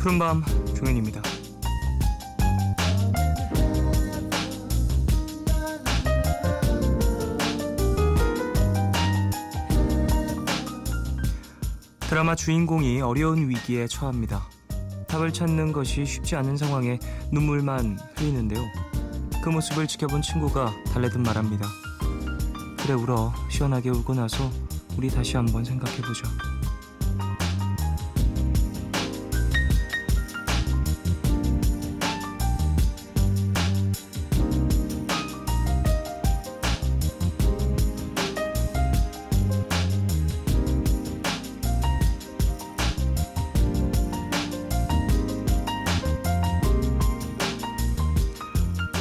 푸른밤 종현입니다. 드라마 주인공이 어려운 위기에 처합니다. 답을 찾는 것이 쉽지 않은 상황에 눈물만 흘리는데요. 그 모습을 지켜본 친구가 달래듯 말합니다. 그래 울어. 시원하게 울고 나서 우리 다시 한번 생각해보자.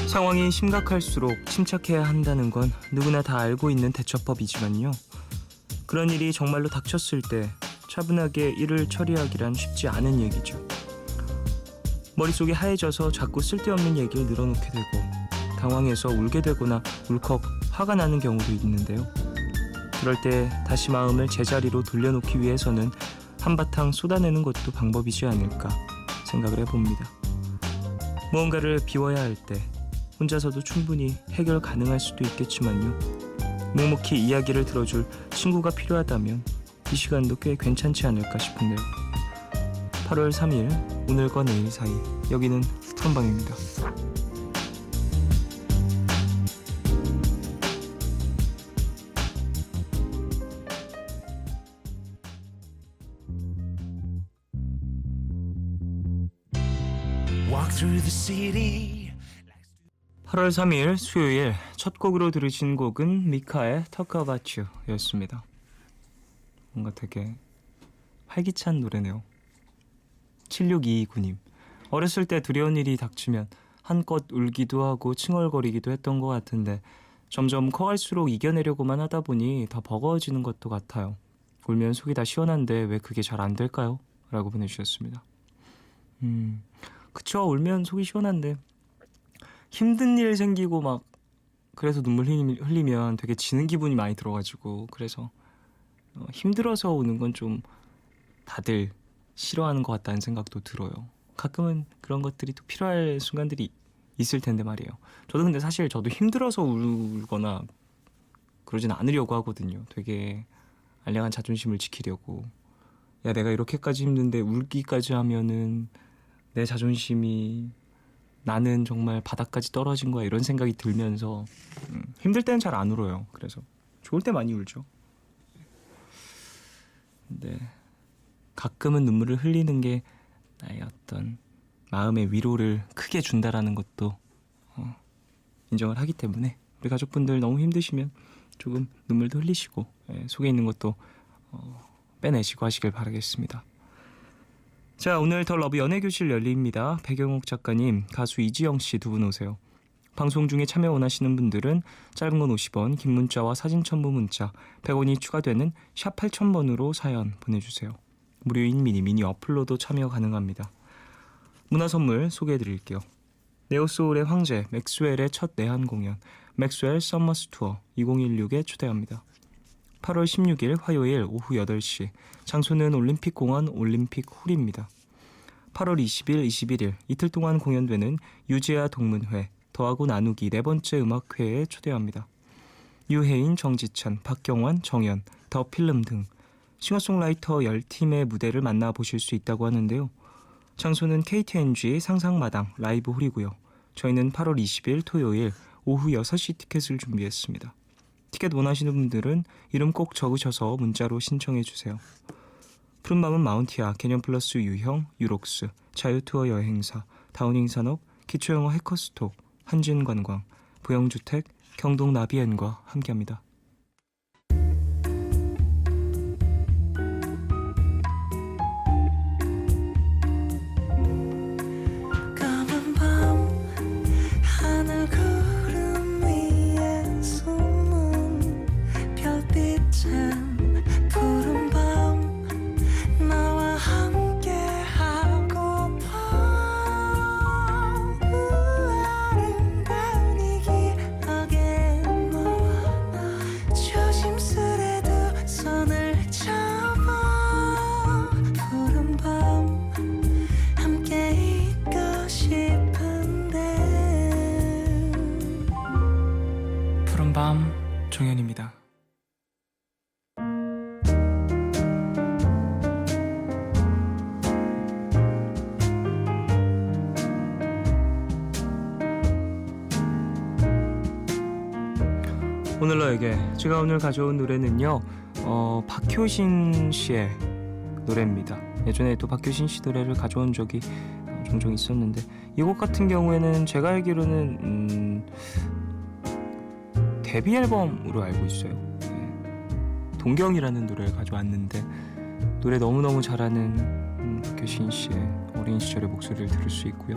상황이 심각할수록 침착해야 한다는 건 누구나 다 알고 있는 대처법이지만요. 그런 일이 정말로 닥쳤을 때 차분하게 일을 처리하기란 쉽지 않은 얘기죠. 머릿속이 하얘져서 자꾸 쓸데없는 얘기를 늘어놓게 되고 당황해서 울게 되거나 울컥 화가 나는 경우도 있는데요. 그럴 때 다시 마음을 제자리로 돌려놓기 위해서는 한바탕 쏟아내는 것도 방법이지 않을까 생각을 해봅니다. 무언가를 비워야 할 때 혼자서도 충분히 해결 가능할 수도 있겠지만요. 묵묵히 이야기를 들어줄 친구가 필요하다면 이 시간도 꽤 괜찮지 않을까 싶은데요. 8월 3일 오늘과 내일 사이 여기는 푸른밤입니다. Walk through the city. 8월 3일 수요일 첫 곡으로 들으신 곡은 미카의 Talk About You 였습니다. 뭔가 되게 활기찬 노래네요. 7622님, 어렸을 때 두려운 일이 닥치면 한껏 울기도 하고 칭얼거리기도 했던 것 같은데 점점 커갈수록 이겨내려고만 하다 보니 더 버거워지는 것도 같아요. 울면 속이 다 시원한데 왜 그게 잘 안 될까요? 라고 보내주셨습니다. 그쵸, 울면 속이 시원한데 힘든 일 생기고 막 그래서 눈물 흘리면 되게 지는 기분이 많이 들어가지고 그래서 힘들어서 우는 건 좀 다들 싫어하는 것 같다는 생각도 들어요. 가끔은 그런 것들이 또 필요할 순간들이 있을 텐데 말이에요. 저도 근데 사실 저도 힘들어서 울거나 그러진 않으려고 하거든요. 되게 알량한 자존심을 지키려고. 야, 내가 이렇게까지 힘든데 울기까지 하면은 내 자존심이 나는 정말 바닥까지 떨어진 거야 이런 생각이 들면서 힘들 때는 잘 안 울어요. 그래서 좋을 때 많이 울죠. 근데 가끔은 눈물을 흘리는 게 나의 어떤 마음의 위로를 크게 준다라는 것도 인정을 하기 때문에 우리 가족분들 너무 힘드시면 조금 눈물도 흘리시고 속에 있는 것도 빼내시고 하시길 바라겠습니다. 자, 오늘 더 러브 연애교실 열립니다. 배경옥 작가님, 가수 이지영 씨 두 분 오세요. 방송 중에 참여 원하시는 분들은 짧은 건 50원, 긴 문자와 사진 첨부 문자 100원이 추가되는 샵 8000번으로 사연 보내주세요. 무료인 미니 어플로도 참여 가능합니다. 문화 선물 소개해드릴게요. 네오소울의 황제 맥스웰의 첫 내한 공연 맥스웰 서머스 투어 2016에 초대합니다. 8월 16일 화요일 오후 8시 장소는 올림픽공원 올림픽홀입니다. 8월 20일, 21일 이틀 동안 공연되는 유재하 동문회 더하고 나누기 네 번째 음악회에 초대합니다. 유혜인, 정지찬, 박경환, 정연, 더 필름 등 싱어송라이터 10팀의 무대를 만나보실 수 있다고 하는데요. 장소는 KTNG 상상마당 라이브 홀이고요. 저희는 8월 20일 토요일 오후 6시 티켓을 준비했습니다. 티켓 원하시는 분들은 이름 꼭 적으셔서 문자로 신청해주세요. 푸른밤은 마운티아, 개념플러스 유형, 유록스, 자유투어 여행사, 다우닝산업, 기초영어 해커스톡, 한진관광, 부영주택, 경동나비엔과 함께합니다. 푸른밤 종현입니다. 오늘 너에게 제가 오늘 가져온 노래는요 박효신 씨의 노래입니다. 예전에 또 박효신 씨 노래를 가져온 적이 종종 있었는데 이 곡 같은 경우에는 제가 알기로는 데뷔 앨범으로 알고 있어요. 동경이라는 노래를 가져왔는데 노래 너무너무 잘하는 박효신 씨의 어린 시절의 목소리를 들을 수 있고요.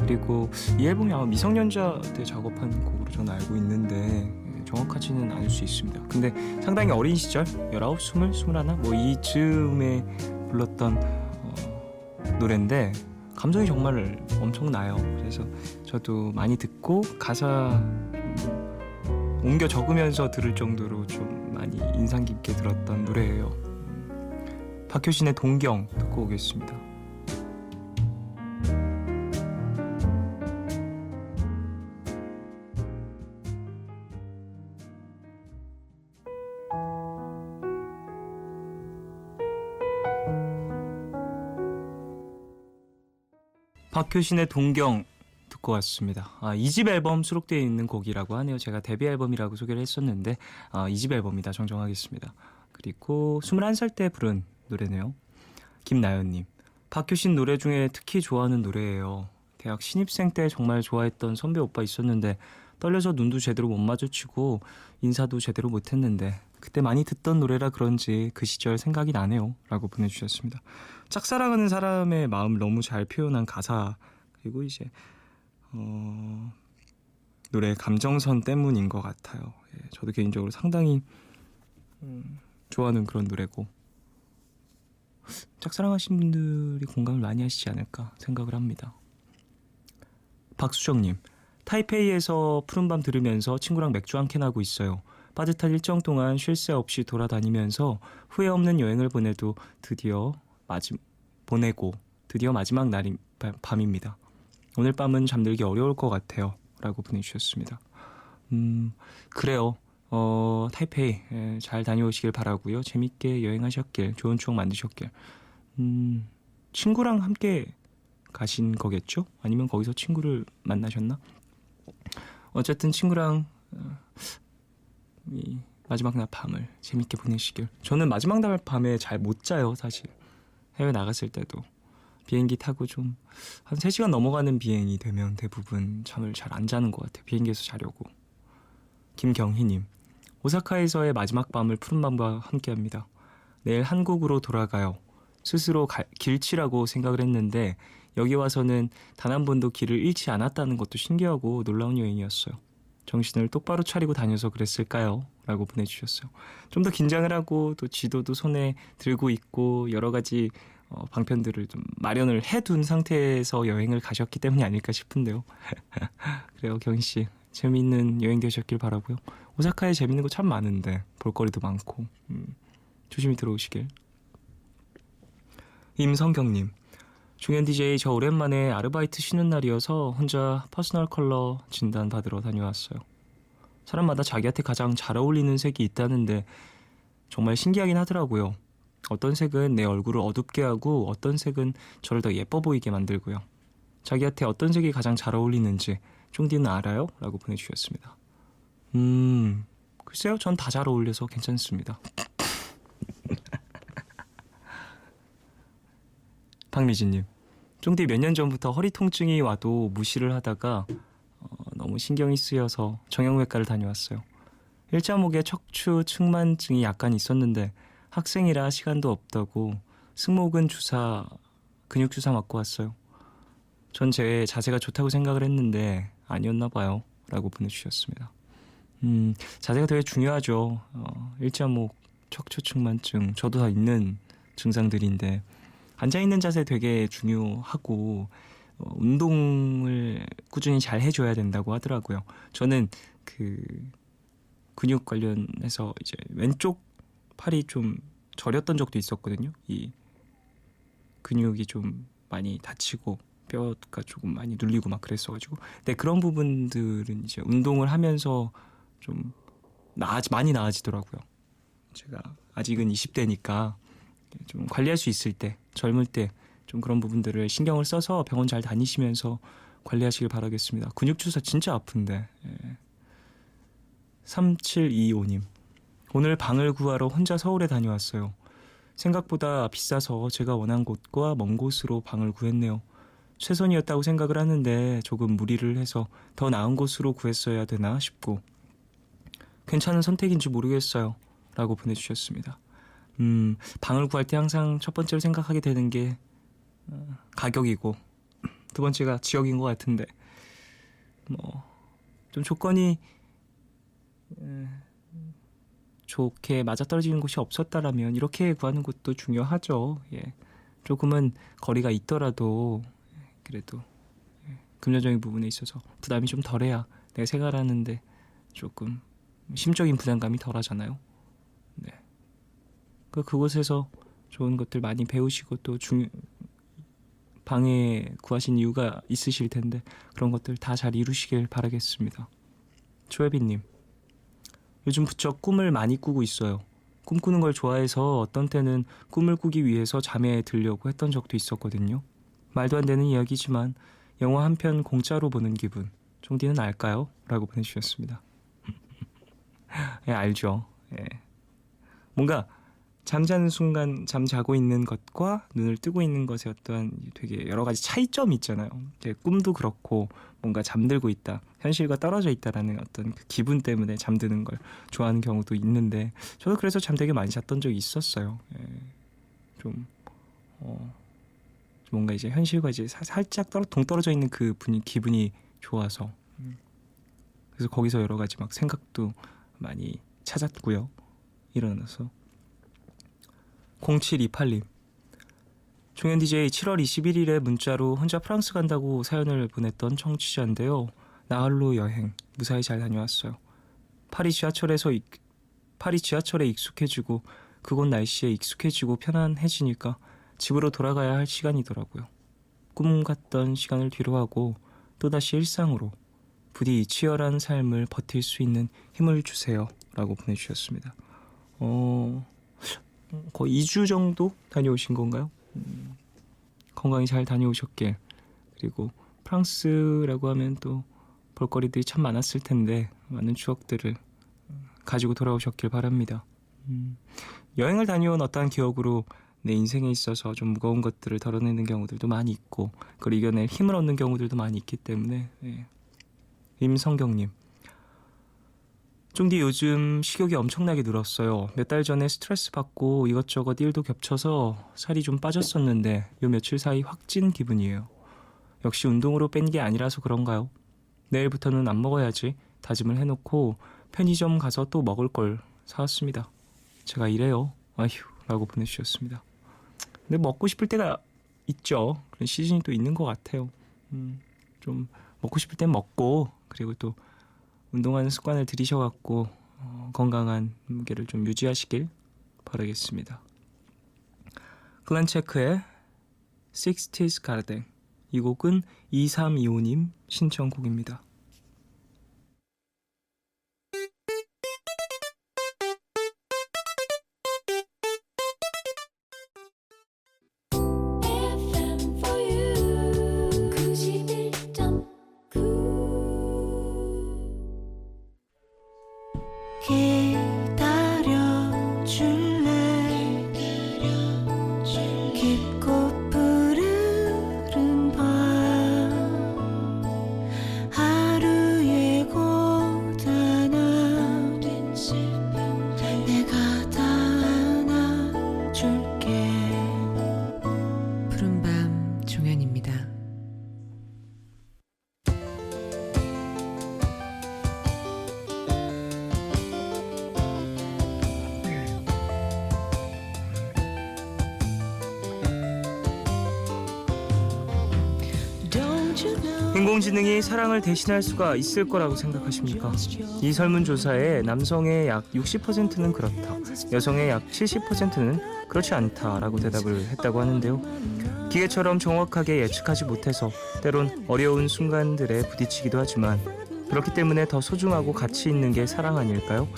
그리고 이 앨범이 아마 미성년자 때 작업한 곡으로 저는 알고 있는데 정확하지는 않을 수 있습니다. 근데 상당히 어린 시절 19, 20, 21 뭐 이즈음에 불렀던 노래인데 감성이 정말 엄청나요. 그래서 저도 많이 듣고 가사 옮겨 적으면서 들을 정도로 좀 많이 인상 깊게 들었던 노래예요. 박효신의 동경 듣고 오겠습니다. 박효신의 동경 듣고 왔습니다. 2집 앨범 수록되어 있는 곡이라고 하네요. 제가 데뷔 앨범이라고 소개를 했었는데 2집 앨범이다 정정하겠습니다. 그리고 21살 때 부른 노래네요. 김나연님, 박효신 노래 중에 특히 좋아하는 노래예요. 대학 신입생 때 정말 좋아했던 선배 오빠 있었는데 떨려서 눈도 제대로 못 마주치고 인사도 제대로 못했는데 그때 많이 듣던 노래라 그런지 그 시절 생각이 나네요 라고 보내주셨습니다. 짝사랑하는 사람의 마음을 너무 잘 표현한 가사, 그리고 이제 노래의 감정선 때문인 것 같아요. 저도 개인적으로 상당히 좋아하는 그런 노래고 짝사랑하신 분들이 공감을 많이 하시지 않을까 생각을 합니다. 박수정님, 타이페이에서 푸른밤 들으면서 친구랑 맥주 한 캔 하고 있어요. 빠듯한 일정 동안 쉴 새 없이 돌아다니면서 후회 없는 여행을 드디어 마지막 날인 밤입니다. 오늘 밤은 잠들기 어려울 것 같아요 라고 보내주셨습니다. 그래요. 타이페이 잘 다녀오시길 바라고요. 재밌게 여행하셨길, 좋은 추억 만드셨길. 친구랑 함께 가신 거겠죠? 아니면 거기서 친구를 만나셨나? 어쨌든 친구랑 이 마지막 날 밤을 재밌게 보내시길. 저는 마지막 날 밤에 잘 못 자요 사실. 해외 나갔을 때도 비행기 타고 좀 한 3시간 넘어가는 비행이 되면 대부분 잠을 잘 안 자는 것 같아요. 비행기에서 자려고. 김경희님, 오사카에서의 마지막 밤을 푸른밤과 함께합니다. 내일 한국으로 돌아가요. 스스로 길치라고 생각을 했는데 여기 와서는 단 한 번도 길을 잃지 않았다는 것도 신기하고 놀라운 여행이었어요. 정신을 똑바로 차리고 다녀서 그랬을까요? 라고 보내주셨어요. 좀 더 긴장을 하고 또 지도도 손에 들고 있고 여러 가지 방편들을 좀 마련을 해둔 상태에서 여행을 가셨기 때문이 아닐까 싶은데요. 그래요, 경희씨. 재미있는 여행 되셨길 바라고요. 오사카에 재밌는 거 참 많은데 볼거리도 많고 조심히 들어오시길. 임성경님, 종현 DJ 저 오랜만에 아르바이트 쉬는 날이어서 혼자 퍼스널 컬러 진단 받으러 다녀왔어요. 사람마다 자기한테 가장 잘 어울리는 색이 있다는데 정말 신기하긴 하더라고요. 어떤 색은 내 얼굴을 어둡게 하고 어떤 색은 저를 더 예뻐 보이게 만들고요. 자기한테 어떤 색이 가장 잘 어울리는지 쫑디는 알아요? 라고 보내주셨습니다. 글쎄요, 전 다 잘 어울려서 괜찮습니다. 박미진님, 쫑디 몇 년 전부터 허리 통증이 와도 무시를 하다가 너무 신경이 쓰여서 정형외과를 다녀왔어요. 일자목에 척추 측만증이 약간 있었는데 학생이라 시간도 없다고 승모근 근육 주사 맞고 왔어요. 전 제 자세가 좋다고 생각을 했는데 아니었나 봐요 라고 보내주셨습니다. 자세가 되게 중요하죠. 일자목, 척추 측만증, 저도 다 있는 증상들인데 앉아있는 자세 되게 중요하고 운동을 꾸준히 잘 해줘야 된다고 하더라고요. 저는 그 근육 관련해서 이제 왼쪽 팔이 좀 저렸던 적도 있었거든요. 이 근육이 좀 많이 다치고 뼈가 조금 많이 눌리고 막 그랬어가지고. 근데 그런 부분들은 이제 운동을 하면서 좀 많이 나아지더라고요. 제가 아직은 20대니까 좀 관리할 수 있을 때, 젊을 때 좀 그런 부분들을 신경을 써서 병원 잘 다니시면서 관리하시길 바라겠습니다. 근육 주사 진짜 아픈데. 3725님. 오늘 방을 구하러 혼자 서울에 다녀왔어요. 생각보다 비싸서 제가 원한 곳과 먼 곳으로 방을 구했네요. 최선이었다고 생각을 하는데 조금 무리를 해서 더 나은 곳으로 구했어야 되나 싶고 괜찮은 선택인지 모르겠어요. 라고 보내주셨습니다. 방을 구할 때 항상 첫 번째로 생각하게 되는 게 가격이고 두 번째가 지역인 것 같은데 좀 조건이 좋게 맞아떨어지는 곳이 없었다라면 이렇게 구하는 것도 중요하죠. 예. 조금은 거리가 있더라도 그래도 금전적인 부분에 있어서 부담이 좀 덜해야 내가 생활하는데 조금 심적인 부담감이 덜하잖아요. 네. 그곳에서 좋은 것들 많이 배우시고 또 방에 구하신 이유가 있으실 텐데 그런 것들 다 잘 이루시길 바라겠습니다. 조혜빈님. 요즘 부쩍 꿈을 많이 꾸고 있어요. 꿈꾸는 걸 좋아해서 어떤 때는 꿈을 꾸기 위해서 잠에 들려고 했던 적도 있었거든요. 말도 안 되는 이야기지만 영화 한 편 공짜로 보는 기분. 종디는 알까요? 라고 보내주셨습니다. 예, 알죠. 예. 뭔가 잠자는 순간 잠자고 있는 것과 눈을 뜨고 있는 것의 어떠한 되게 여러 가지 차이점이 있잖아요. 꿈도 그렇고 뭔가 잠들고 있다, 현실과 떨어져 있다라는 어떤 그 기분 때문에 잠드는 걸 좋아하는 경우도 있는데 저도 그래서 잠 되게 많이 잤던 적이 있었어요. 예. 좀 뭔가 이제 현실과 이제 살짝 동떨어져 있는 그 기분이 좋아서 그래서 거기서 여러 가지 막 생각도 많이 찾았고요. 일어나서 0728님. 종현 DJ 7월 21일에 문자로 혼자 프랑스 간다고 사연을 보냈던 청취자인데요. 나흘로 여행 무사히 잘 다녀왔어요. 파리 지하철에 익숙해지고 그곳 날씨에 익숙해지고 편안해지니까 집으로 돌아가야 할 시간이더라고요. 꿈 같던 시간을 뒤로하고 또다시 일상으로 부디 치열한 삶을 버틸 수 있는 힘을 주세요. 라고 보내주셨습니다. 거의 2주 정도 다녀오신 건가요? 건강히 잘 다녀오셨길. 그리고 프랑스라고 하면 또 볼거리들이 참 많았을 텐데 많은 추억들을 가지고 돌아오셨길 바랍니다. 여행을 다녀온 어떠한 기억으로 내 인생에 있어서 좀 무거운 것들을 덜어내는 경우들도 많이 있고 그걸 이겨낼 힘을 얻는 경우들도 많이 있기 때문에 임성경님. 쫑디 요즘 식욕이 엄청나게 늘었어요. 몇 달 전에 스트레스 받고 이것저것 일도 겹쳐서 살이 좀 빠졌었는데 요 며칠 사이 확 찐 기분이에요. 역시 운동으로 뺀 게 아니라서 그런가요? 내일부터는 안 먹어야지 다짐을 해놓고 편의점 가서 또 먹을 걸 사왔습니다. 제가 이래요. 아휴 라고 보내주셨습니다. 근데 먹고 싶을 때가 있죠. 그런 시즌이 또 있는 것 같아요. 좀 먹고 싶을 땐 먹고 그리고 또 운동하는 습관을 들이셔갖고 건강한 무게를 좀 유지하시길 바라겠습니다. 글란체크의 60s Garden. 이 곡은 2325님 신청곡입니다. 깊고 푸르른 밤 하루의 고단함 내가 다 안아줄게. 푸른밤 종현입니다. 인공지능이 사랑을 대신할 수가 있을 거라고 생각하십니까? 이 설문조사에 남성의 약 60%는 그렇다, 여성의 약 70%는 그렇지 않다라고 대답을 했다고 하는데요. 기계처럼 정확하게 예측하지 못해서 때론 어려운 순간들에 부딪히기도 하지만 그렇기 때문에 더 소중하고 가치 있는 게 사랑 아닐까요?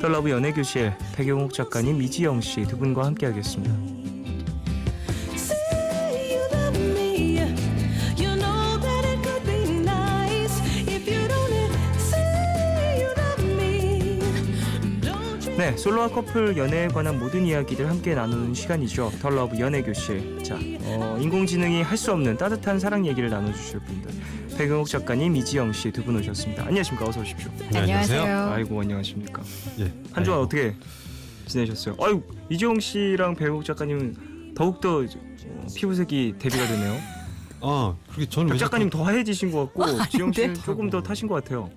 덜러브 연애교실 백용욱 작가님, 이지영 씨 두 분과 함께하겠습니다. Say you love me. You know that it could be nice if you'd only say you love me. Don't you 네, 솔로와 커플 연애에 관한 모든 이야기들 함께 나누는 시간이죠. 덜러브 연애교실. 자, 인공지능이 할 수 없는 따뜻한 사랑 얘기를 나눠주실 분들, 백용욱 작가님, 이지영 씨 두 분 오셨습니다. 안녕하십니까? 어서 오십시오. 안녕하세요. 아이고, 안녕하십니까? 예. 한 주간 아이고. 어떻게 지내셨어요? 아유, 이지영 씨랑 백용욱 작가님은 더욱더 피부색이 대비가 되네요. 그렇게 저는 백 왜 작가님 자꾸- 더 하얘지신 것 같고 지영 씨는 아닌데? 조금 더 타신 것 같아요.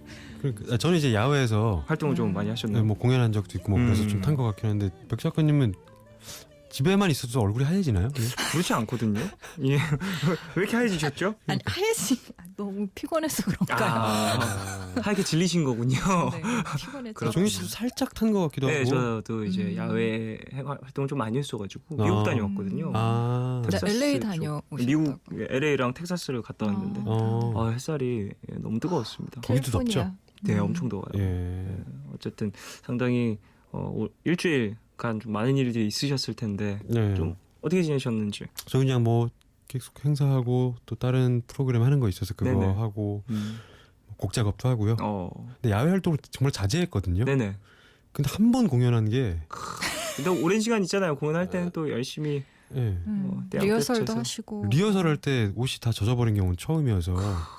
그러니까 저는 이제 야외에서 활동을 좀 많이 하셨네요. 뭐 공연한 적도 있고 뭐 그래서 음. 좀 탄 것 같긴 한데 백 작가님은 집에만 있어도 얼굴이 하얘지나요? 예? 그렇지 않거든요. 예. 왜 이렇게 하얘지셨죠? 아니 하얘지 너무 피곤해서 그런가요? 하얗게 질리신 거군요. 네, 피곤해서. 그렇군요. 종희 씨도 살짝 탄 것 같기도 네, 하고. 저도 이제 야외 활동을 좀 많이 했어가지고 미국 다녀왔거든요. 나 텍사스 LA 쪽. 다녀오셨다고. 미국 LA랑 텍사스를 갔다 왔는데 햇살이 너무 뜨거웠습니다. 거기도 덥죠? 네, 엄청 더워요. 예. 어쨌든 상당히 일주일간 좀 많은 일들이 있으셨을 텐데 네. 좀 어떻게 지내셨는지. 저 그냥 뭐 계속 행사하고 또 다른 프로그램 하는 거 있어서 그거 네네. 하고 곡 작업도 하고요. 어, 근데 야외 활동을 정말 자제했거든요. 네네. 근데 한 번 공연한 게 근데 오랜 시간 있잖아요. 공연할 때는 또 열심히 예. 떼양 리허설도 떼쳐서. 하시고. 리허설 할 때 옷이 다 젖어버린 경우는 처음이어서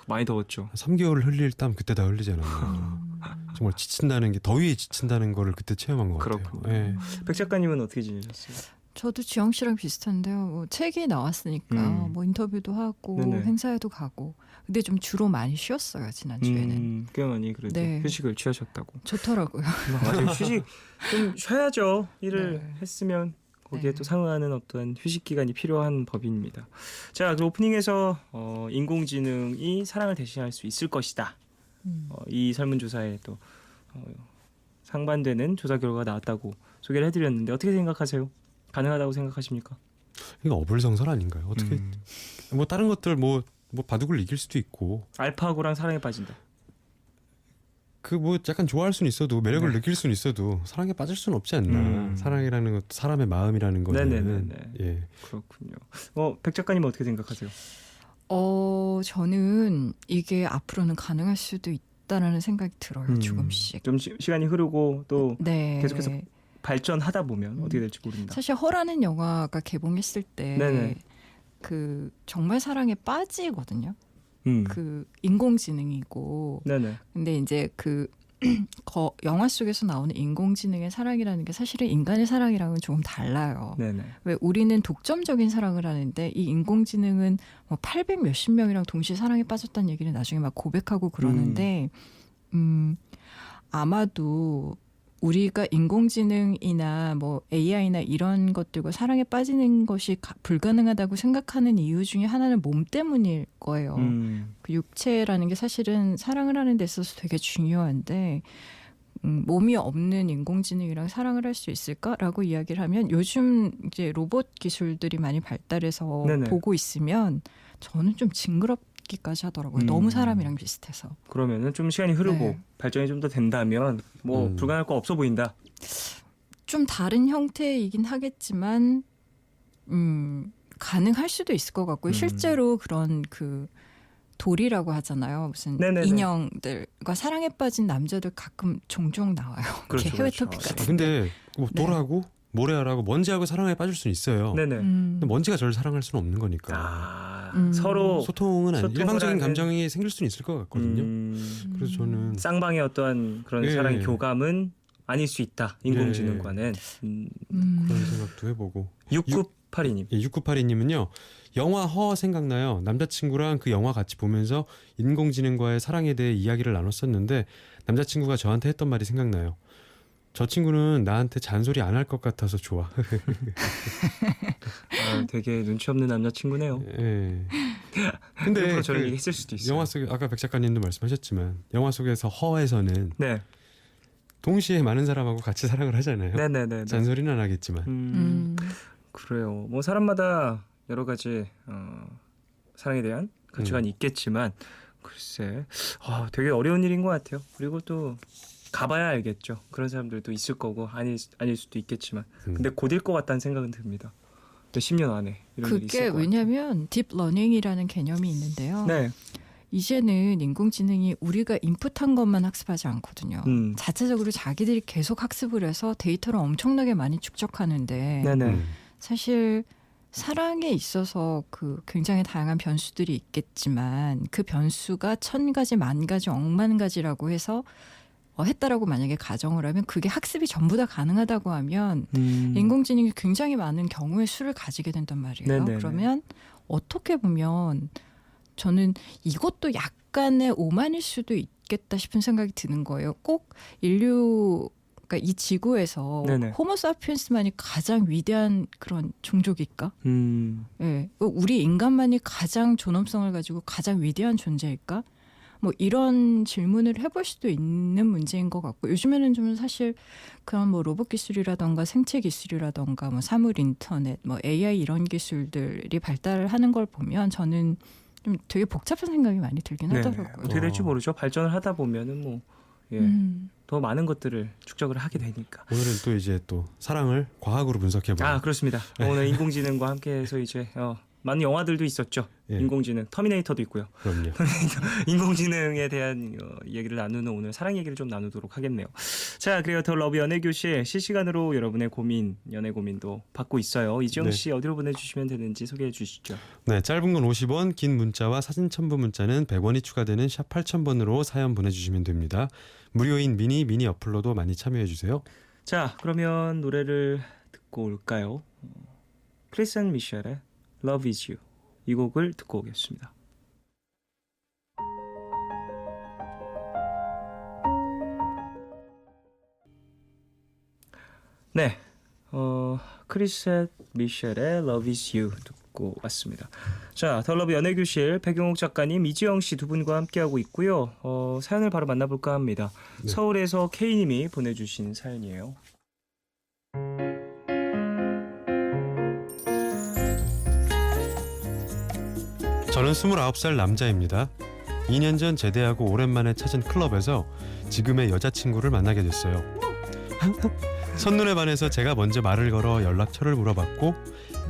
많이 더웠죠. 3개월 흘릴 땀 그때 다 흘리잖아요. 정말 지친다는 게 더위에 지친다는 거를 그때 체험한 것 같아요. 그렇군요. 예. 백 작가님은 어떻게 지내셨어요? 저도 지영 씨랑 비슷한데요. 뭐 책이 나왔으니까 뭐 인터뷰도 하고 네네. 행사에도 가고. 근데 좀 주로 많이 쉬었어요 지난 주에는. 꽤 많이 그래도 네. 휴식을 취하셨다고. 좋더라고요. 맞아요. 휴식 좀 쉬어야죠. 일을 네. 했으면 거기에 네. 또 상응하는 어떤 휴식 기간이 필요한 법입니다. 자, 그 오프닝에서 인공지능이 사랑을 대신할 수 있을 것이다. 이 설문조사에 또 상반되는 조사 결과가 나왔다고 소개를 해드렸는데 어떻게 생각하세요? 가능하다고 생각하십니까? 이거 어불성설 아닌가요? 어떻게 뭐 다른 것들 뭐 바둑을 이길 수도 있고 알파고랑 사랑에 빠진다. 그 뭐 약간 좋아할 수는 있어도 매력을 네. 느낄 수는 있어도 사랑에 빠질 수는 없지 않나. 사랑이라는 것도 사람의 마음이라는 거는 네네네네. 예. 그렇군요. 백 작가님은 어떻게 생각하세요? 저는 이게 앞으로는 가능할 수도 있다라는 생각이 들어요. 조금씩. 좀 시간이 흐르고 또 네. 계속해서 발전하다 보면 어떻게 될지 모른다. 사실 허라는 영화가 개봉했을 때 네네. 그 정말 사랑에 빠지거든요. 음. 그 인공지능이고. 네네. 근데 이제 그 영화 속에서 나오는 인공지능의 사랑이라는 게 사실은 인간의 사랑이랑은 조금 달라요. 네네. 왜 우리는 독점적인 사랑을 하는데 이 인공지능은 뭐 800 몇십 명이랑 동시에 사랑에 빠졌다는 얘기를 나중에 막 고백하고 그러는데 아마도 우리가 인공지능이나 뭐 AI나 이런 것들과 사랑에 빠지는 것이 불가능하다고 생각하는 이유 중에 하나는 몸 때문일 거예요. 그 육체라는 게 사실은 사랑을 하는 데 있어서 되게 중요한데 몸이 없는 인공지능이랑 사랑을 할 수 있을까라고 이야기를 하면 요즘 이제 로봇 기술들이 많이 발달해서 네네. 보고 있으면 저는 좀 징그럽기까지 하더라고요. 너무 사람이랑 비슷해서. 그러면은 좀 시간이 흐르고 네. 발전이 좀 더 된다면 뭐 불가능할 거 없어 보인다. 좀 다른 형태이긴 하겠지만 가능할 수도 있을 것 같고요. 실제로 그런 그 돌이라고 하잖아요. 무슨 네네네. 인형들과 사랑에 빠진 남자들 가끔 종종 나와요. 그렇죠, 이렇게 해외 그렇죠. 토픽 아, 같은. 근데 뭐 네. 돌하고 모래알하고 먼지하고 사랑에 빠질 수는 있어요. 네네. 근데 먼지가 저를 사랑할 수는 없는 거니까. 서로 소통은 소통을 일방적인 하는- 감정이 생길 수는 있을 것 같거든요. 그래서 저는 쌍방의 어떠한 그런 예. 사랑의 교감은 아닐 수 있다. 인공지능과는. 그런 생각도 해보고. 6982님. 6982님은요. 영화 허 생각나요. 남자친구랑 그 영화 같이 보면서 인공지능과의 사랑에 대해 이야기를 나눴었는데 남자친구가 저한테 했던 말이 생각나요. 저 친구는 나한테 잔소리 안 할 것 같아서 좋아. 되게 눈치 없는 남자친구네요. 예. 근데 일부러 저런 그 얘기 했을 수도 있어요. 영화 속에 아까 백 작가님도 말씀하셨지만 영화 속에서 허에서는 네. 동시에 많은 사람하고 같이 사랑을 하잖아요. 네네네. 잔소리는 안 하겠지만. 그래요. 뭐 사람마다 여러 가지 사랑에 대한 가치관이 있겠지만 글쎄, 되게 어려운 일인 것 같아요. 그리고 또 가봐야 알겠죠. 그런 사람들도 있을 거고 아닐 수도 있겠지만, 근데 곧일 것 같다는 생각은 듭니다. 또 10년 안에 이런 일이 그게 있을 것 왜냐하면 딥러닝이라는 개념이 있는데요. 같아요. 네, 이제는 인공지능이 우리가 인풋한 것만 학습하지 않거든요. 자체적으로 자기들이 계속 학습을 해서 데이터를 엄청나게 많이 축적하는데 네네. 사실 사랑에 있어서 그 굉장히 다양한 변수들이 있겠지만 그 변수가 1000가지, 10,000가지, 억만 가지라고 해서 했다라고 만약에 가정을 하면 그게 학습이 전부 다 가능하다고 하면 인공지능이 굉장히 많은 경우의 수를 가지게 된단 말이에요. 네네네. 그러면 어떻게 보면 저는 이것도 약간의 오만일 수도 있겠다 싶은 생각이 드는 거예요. 꼭 인류, 그러니까 이 지구에서 네네. 호모사피엔스만이 가장 위대한 그런 종족일까? 예, 우리 인간만이 가장 존엄성을 가지고 가장 위대한 존재일까? 뭐 이런 질문을 해볼 수도 있는 문제인 것 같고 요즘에는 좀 사실 그런 뭐 로봇 기술이라던가 생체 기술이라던가 뭐 사물 인터넷, 뭐 AI 이런 기술들이 발달하는 걸 보면 저는 좀 되게 복잡한 생각이 많이 들긴 하더라고요. 어떻게 될지 모르죠. 발전을 하다 보면은 뭐 더 많은 것들을 축적을 하게 되니까. 오늘은 또 이제 또 사랑을 과학으로 분석해보는. 그렇습니다. 오늘 인공지능과 함께해서 이제 많은 영화들도 있었죠. 예. 인공지능, 터미네이터도 있고요. 그럼요. 인공지능에 대한 얘기를 나누는 오늘 사랑 얘기를 좀 나누도록 하겠네요. 자, 그리고 더 러브 연애교실 실시간으로 여러분의 고민, 연애 고민도 받고 있어요. 이지영 네. 씨 어디로 보내주시면 되는지 소개해 주시죠. 네, 짧은 건 50원, 긴 문자와 사진 첨부 문자는 100원이 추가되는 샵 8000번으로 사연 보내주시면 됩니다. 무료인 미니 어플로도 많이 참여해주세요. 자, 그러면 노래를 듣고 올까요? 크리스 앤 미셸의 Love is You 이 곡을 듣고 오겠습니다. 네, 크리스 앤 미셸의 Love is You 듣고 왔습니다. 자, 더 러브 연애교실 백용옥 작가님, 이지영 씨 두 분과 함께하고 있고요. 사연을 바로 만나볼까 합니다. 네. 서울에서 K님이 보내주신 사연이에요. 저는 29살 남자입니다. 2년 전 제대하고 오랜만에 찾은 클럽에서 지금의 여자친구를 만나게 됐어요. 첫눈에 반해서 제가 먼저 말을 걸어 연락처를 물어봤고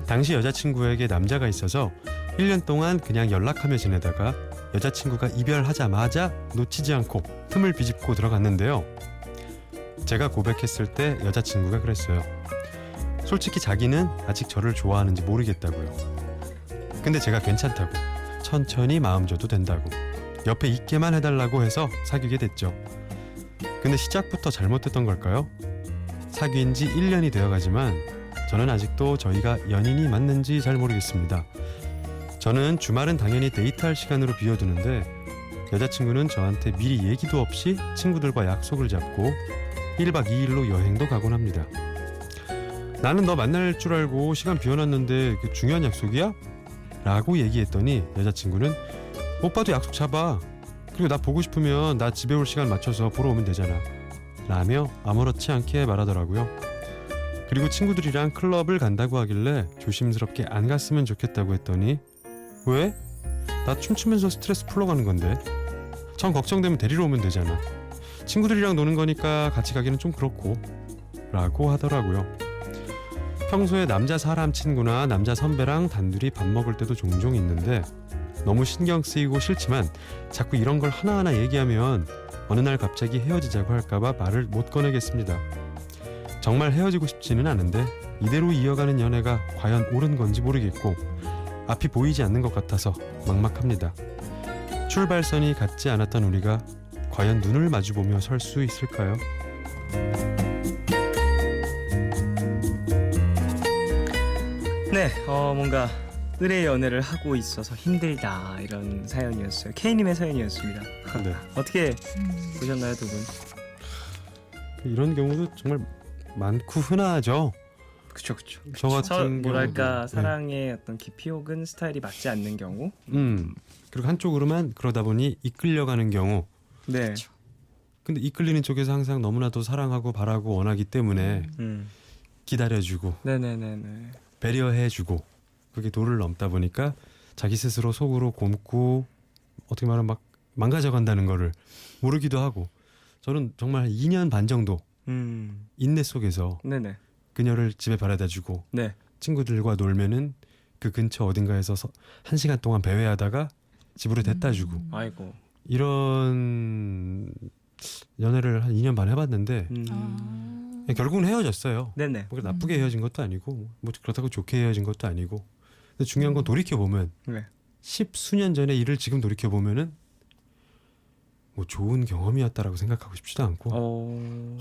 당시 여자친구에게 남자가 있어서 1년 동안 그냥 연락하며 지내다가 여자친구가 이별하자마자 놓치지 않고 틈을 비집고 들어갔는데요. 제가 고백했을 때 여자친구가 그랬어요. 솔직히 자기는 아직 저를 좋아하는지 모르겠다고요. 근데 제가 괜찮다고 천천히 마음 줘도 된다고 옆에 있게만 해달라고 해서 사귀게 됐죠. 근데 시작부터 잘못됐던 걸까요? 사귄 지 1년이 되어가지만 저는 아직도 저희가 연인이 맞는지 잘 모르겠습니다. 저는 주말은 당연히 데이트할 시간으로 비워두는데 여자친구는 저한테 미리 얘기도 없이 친구들과 약속을 잡고 1박 2일로 여행도 가곤 합니다. 나는 너 만날 줄 알고 시간 비워놨는데 그 중요한 약속이야? 라고 얘기했더니 여자친구는 오빠도 약속 잡아. 그리고 나 보고 싶으면 나 집에 올 시간 맞춰서 보러 오면 되잖아. 라며 아무렇지 않게 말하더라고요. 그리고 친구들이랑 클럽을 간다고 하길래 조심스럽게 안 갔으면 좋겠다고 했더니 왜? 나 춤추면서 스트레스 풀러 가는 건데. 전 걱정되면 데리러 오면 되잖아. 친구들이랑 노는 거니까 같이 가기는 좀 그렇고. 라고 하더라고요. 평소에 남자 사람 친구나 남자 선배랑 단둘이 밥 먹을 때도 종종 있는데 너무 신경 쓰이고 싫지만 자꾸 이런 걸 하나하나 얘기하면 어느 날 갑자기 헤어지자고 할까봐 말을 못 꺼내겠습니다. 정말 헤어지고 싶지는 않은데 이대로 이어가는 연애가 과연 옳은 건지 모르겠고 앞이 보이지 않는 것 같아서 막막합니다. 출발선이 같지 않았던 우리가 과연 눈을 마주보며 설 수 있을까요? 네, 뭔가 의뢰 연애를 하고 있어서 힘들다 이런 사연이었어요. K님의 사연이었습니다. 네. 어떻게 보셨나요, 두 분? 이런 경우도 정말 많고 흔하죠. 그쵸. 저 같은 뭐랄까 경우도, 사랑의 어떤 깊이 혹은 스타일이 맞지 않는 경우. 그리고 한쪽으로만 그러다 보니 이끌려가는 경우. 네. 근데 이끌리는 쪽에서 항상 너무나도 사랑하고 바라고 원하기 때문에 기다려주고 네네네네. 배려해주고 그게 도를 넘다 보니까 자기 스스로 속으로 곪고 어떻게 말하면 막 망가져간다는 거를 모르기도 하고 저는 정말 한 2년 반 정도 인내 속에서 네네. 그녀를 집에 바래다주고 네. 친구들과 놀면은 그 근처 어딘가에서 1시간 동안 배회하다가 집으로 데려다주고 아이고. 이런 연애를 한 2년 반 해봤는데 아. 결국은 헤어졌어요. 네네. 뭐 나쁘게 헤어진 것도 아니고 뭐 그렇다고 좋게 헤어진 것도 아니고 근데 중요한 건 돌이켜보면 네. 10수년 전의 일을 지금 돌이켜보면은 뭐 좋은 경험이었다라고 생각하고 싶지도 않고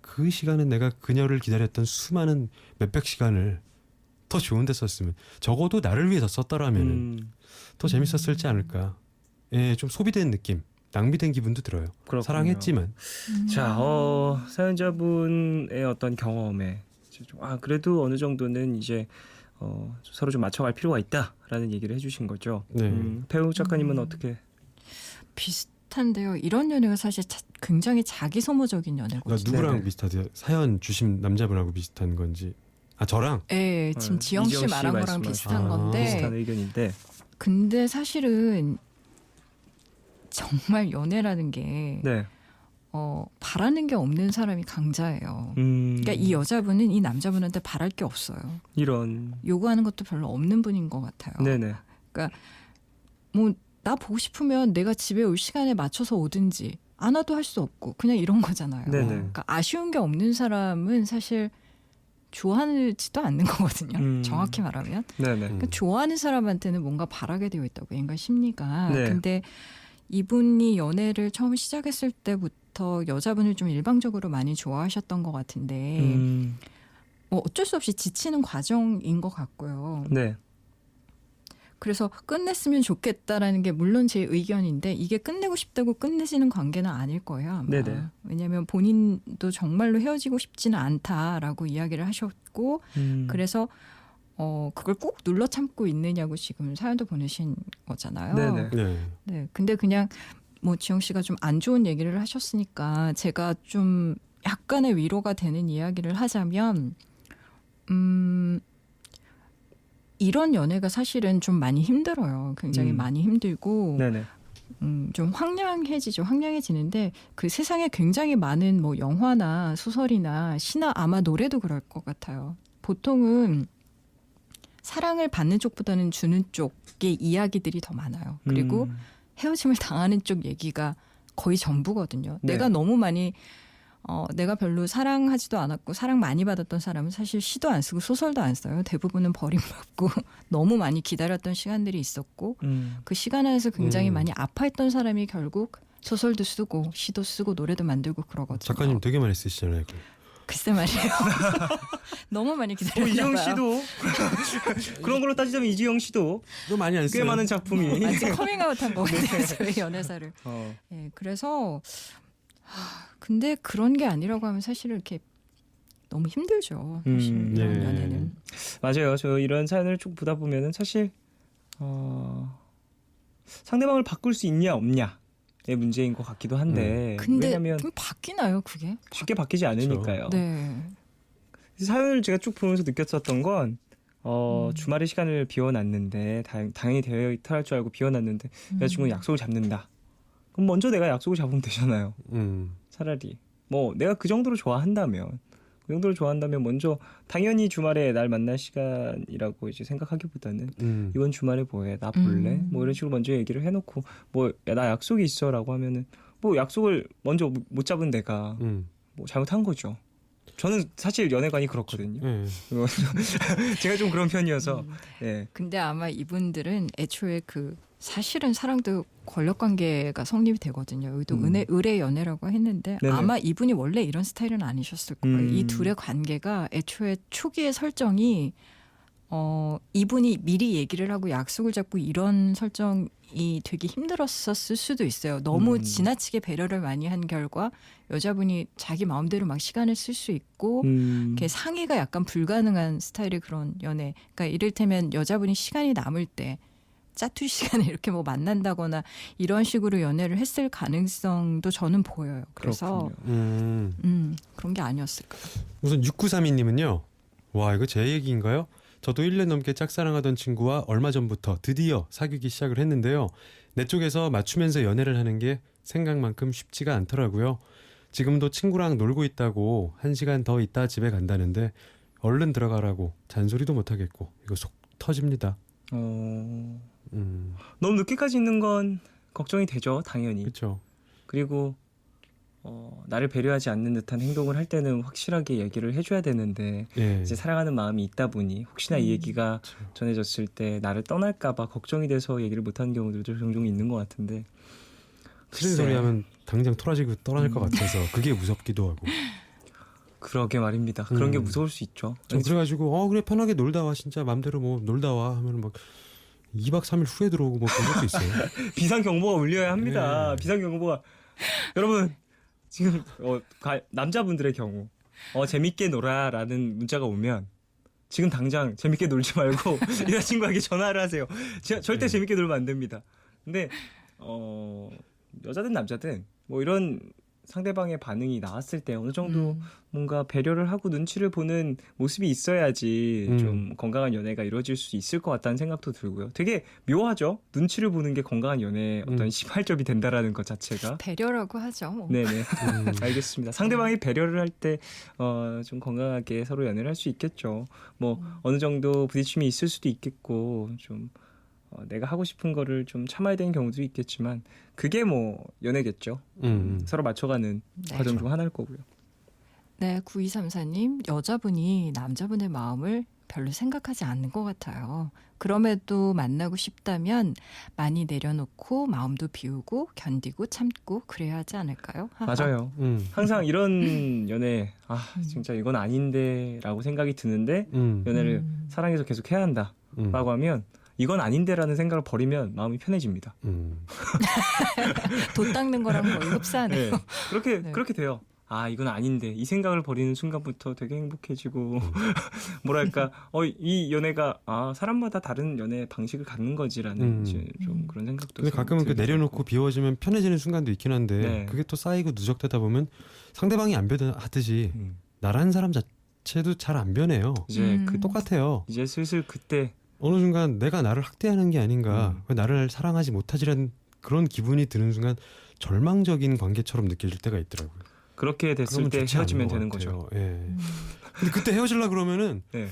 그 시간은 내가 그녀를 기다렸던 수많은 몇백 시간을 더 좋은 데 썼으면 적어도 나를 위해서 썼더라면은 더 재밌었을지 않을까. 예, 좀 소비된 느낌, 낭비된 기분도 들어요. 그렇군요. 사랑했지만 자, 사연자분의 어떤 경험에 그래도 어느 정도는 이제 서로 좀 맞춰갈 필요가 있다라는 얘기를 해주신 거죠. 네. 배우 작가님은 어떻게? 비슷한데요. 이런 연애가 사실 굉장히 자기 소모적인 연애거든요. 누구랑 네네. 비슷하세요? 사연 주신 남자분하고 비슷한 건지. 아 저랑? 네, 지금 지영 씨 이지영 씨 말한 거랑 말씀하신 비슷한 아. 건데 비슷한 의견인데. 근데 사실은 정말 연애라는 게 네. 바라는 게 없는 사람이 강자예요. 음. 그러니까 이 여자분은 이 남자분한테 바랄 게 없어요. 이런. 요구하는 것도 별로 없는 분인 것 같아요. 네네. 뭐 나 보고 싶으면 내가 집에 올 시간에 맞춰서 오든지 안 와도 할 수 없고 그냥 이런 거잖아요. 네네. 그러니까 아쉬운 게 없는 사람은 사실 좋아하지도 않는 거거든요. 정확히 말하면. 네네. 그러니까 좋아하는 사람한테는 뭔가 바라게 되어 있다고 인간 심리가. 네. 근데 이분이 연애를 처음 시작했을 때부터 여자분을 좀 일방적으로 많이 좋아하셨던 것 같은데 뭐 어쩔 수 없이 지치는 과정인 것 같고요. 네. 그래서 끝냈으면 좋겠다라는 게 물론 제 의견인데 이게 끝내고 싶다고 끝내지는 관계는 아닐 거예요. 아마. 네네. 왜냐하면 본인도 정말로 헤어지고 싶지는 않다라고 이야기를 하셨고 그래서 그걸 꼭 눌러 참고 있느냐고 지금 사연도 보내신 거잖아요. 네네. 네. 네. 근데 그냥 뭐 지영 씨가 좀 안 좋은 얘기를 하셨으니까 제가 좀 약간의 위로가 되는 이야기를 하자면 이런 연애가 사실은 좀 많이 힘들어요. 굉장히 많이 힘들고 네네. 좀 황량해지죠. 황량해지는데 그 세상에 굉장히 많은 뭐 영화나 소설이나 시나 아마 노래도 그럴 것 같아요. 보통은 사랑을 받는 쪽보다는 주는 쪽의 이야기들이 더 많아요. 그리고 헤어짐을 당하는 쪽 얘기가 거의 전부거든요. 네. 내가 너무 많이 내가 별로 사랑하지도 않았고 사랑 많이 받았던 사람은 사실 시도 안 쓰고 소설도 안 써요. 대부분은 버림받고 너무 많이 기다렸던 시간들이 있었고 그 시간 안에서 굉장히 많이 아파했던 사람이 결국 소설도 쓰고 시도 쓰고 노래도 만들고 그러거든요. 작가님 되게 많이 쓰시잖아요. 그거. 글쎄 말이에요. 너무 많이 기다렸나 이지영 봐요. 씨도 그런 걸로 따지자면 이지영 씨도 너 많이 안 꽤 써요. 많은 작품이. 아직 커밍아웃한 거거든요. 저희 연애사를. 어. 예, 그래서 근데 그런 게 아니라고 하면 사실 이렇게 너무 힘들죠. 사실 이런 네. 연애는. 맞아요. 저 이런 사연을 쭉 보다 보면은 사실 상대방을 바꿀 수 있냐 없냐의 문제인 것 같기도 한데 근데 왜냐하면 좀 바뀌나요, 그게? 쉽게 바뀌지 않으니까요. 네. 사연을 제가 쭉 보면서 느꼈었던 건 주말에 시간을 비워놨는데 당연히 데이트 할 줄 알고 비워놨는데 여자친구는 약속을 잡는다. 그럼 먼저 내가 약속을 잡으면 되잖아요. 차라리 뭐 내가 그 정도로 좋아한다면 먼저 당연히 주말에 날 만날 시간이라고 이제 생각하기보다는 이번 주말에 뭐해 나 볼래 뭐 이런 식으로 먼저 얘기를 해놓고 뭐 나 약속이 있어라고 하면은 뭐 약속을 먼저 못 잡은 내가 뭐 잘못한 거죠. 저는 사실 연애관이 그렇거든요. 네. 제가 좀 그런 편이어서. 네. 근데 아마 이분들은 애초에 그 사실은 사랑도 권력 관계가 성립이 되거든요. 여기도 의뢰 연애라고 했는데 네네. 아마 이분이 원래 이런 스타일은 아니셨을 거예요. 이 둘의 관계가 애초에 초기의 설정이 이분이 미리 얘기를 하고 약속을 잡고 이런 설정이 되게 힘들었었을 수도 있어요. 너무 지나치게 배려를 많이 한 결과 여자분이 자기 마음대로 막 시간을 쓸 수 있고 이렇게 상의가 약간 불가능한 스타일의 그런 연애. 그러니까 이를테면 여자분이 시간이 남을 때 짜투리 시간에 이렇게 뭐 만난다거나 이런 식으로 연애를 했을 가능성도 저는 보여요. 그래서 그런 게 아니었을까. 우선 6932님은요. 와 이거 제 얘기인가요? 저도 1년 넘게 짝사랑하던 친구와 얼마 전부터 드디어 사귀기 시작을 했는데요. 내 쪽에서 맞추면서 연애를 하는 게 생각만큼 쉽지가 않더라고요. 지금도 친구랑 놀고 있다고 1시간 더 있다 집에 간다는데 얼른 들어가라고 잔소리도 못하겠고 이거 속 터집니다. 너무 늦게까지 있는 건 걱정이 되죠, 당연히. 그렇죠. 그리고 나를 배려하지 않는 듯한 행동을 할 때는 확실하게 얘기를 해줘야 되는데 예. 이제 사랑하는 마음이 있다 보니 혹시나 이 얘기가 전해졌을 때 나를 떠날까봐 걱정이 돼서 얘기를 못하는 경우들도 종종 있는 것 같은데 싫은 글쎄, 소리 하면 당장 토라지고 떠날 것 같아서 그게 무섭기도 하고. 그러게 말입니다. 그런 게 음. 무서울 수 있죠. 좀 그래가지고 그래 편하게 놀다 와 진짜 맘대로 뭐 놀다 와 하면 막 2박 3일 후에 들어오고 뭐 그런 것도 있어요. 비상경보가 울려야 합니다. 네. 비상경보가 여러분 지금 남자분들의 경우 재밌게 놀아라는 문자가 오면 지금 당장 재밌게 놀지 말고 여자친구에게 전화를 하세요. 절대 네. 재밌게 놀면 안 됩니다. 근데 여자든 남자든 뭐 이런 상대방의 반응이 나왔을 때 어느 정도 뭔가 배려를 하고 눈치를 보는 모습이 있어야지 좀 건강한 연애가 이루어질 수 있을 것 같다는 생각도 들고요. 되게 묘하죠. 눈치를 보는 게 건강한 연애의 어떤 시발점이 된다라는 것 자체가. 배려라고 하죠. 뭐. 네네. 알겠습니다. 상대방이 배려를 할 때 좀 건강하게 서로 연애를 할 수 있겠죠. 뭐 어느 정도 부딪힘이 있을 수도 있겠고 좀 내가 하고 싶은 거를 좀 참아야 되는 경우도 있겠지만 그게 뭐 연애겠죠. 서로 맞춰가는 네. 과정 중 하나일 거고요. 네, 9234님, 여자분이 남자분의 마음을 별로 생각하지 않는 것 같아요. 그럼에도 만나고 싶다면 많이 내려놓고 마음도 비우고 견디고 참고 그래야 하지 않을까요? 하하. 맞아요. 항상 이런 연애 진짜 이건 아닌데라고 생각이 드는데 연애를 사랑해서 계속 해야 한다라고 하면 이건 아닌데라는 생각을 버리면 마음이 편해집니다. 돈 닦는 거랑 거의 흡사하네요. 네. 네. 그렇게 돼요. 이건 아닌데 이 생각을 버리는 순간부터 되게 행복해지고 뭐랄까 이 연애가 사람마다 다른 연애 방식을 갖는 거지라는 이제 좀 그런 생각도. 근데 가끔은 그 내려놓고 비워지면 편해지는 순간도 있긴 한데 네. 그게 또 쌓이고 누적되다 보면 상대방이 안 변하듯이 나라는 사람 자체도 잘 안 변해요. 이제 똑같아요. 이제 슬슬 그때 어느 순간 내가 나를 학대하는 게 아닌가, 왜 나를 사랑하지 못하지라는 그런 기분이 드는 순간 절망적인 관계처럼 느껴질 때가 있더라고요. 그렇게 됐을 그러면 때 좋지 헤어지면 않은 것 되는 같아요. 거죠. 예. 근데 그때 헤어지려 그러면은 네.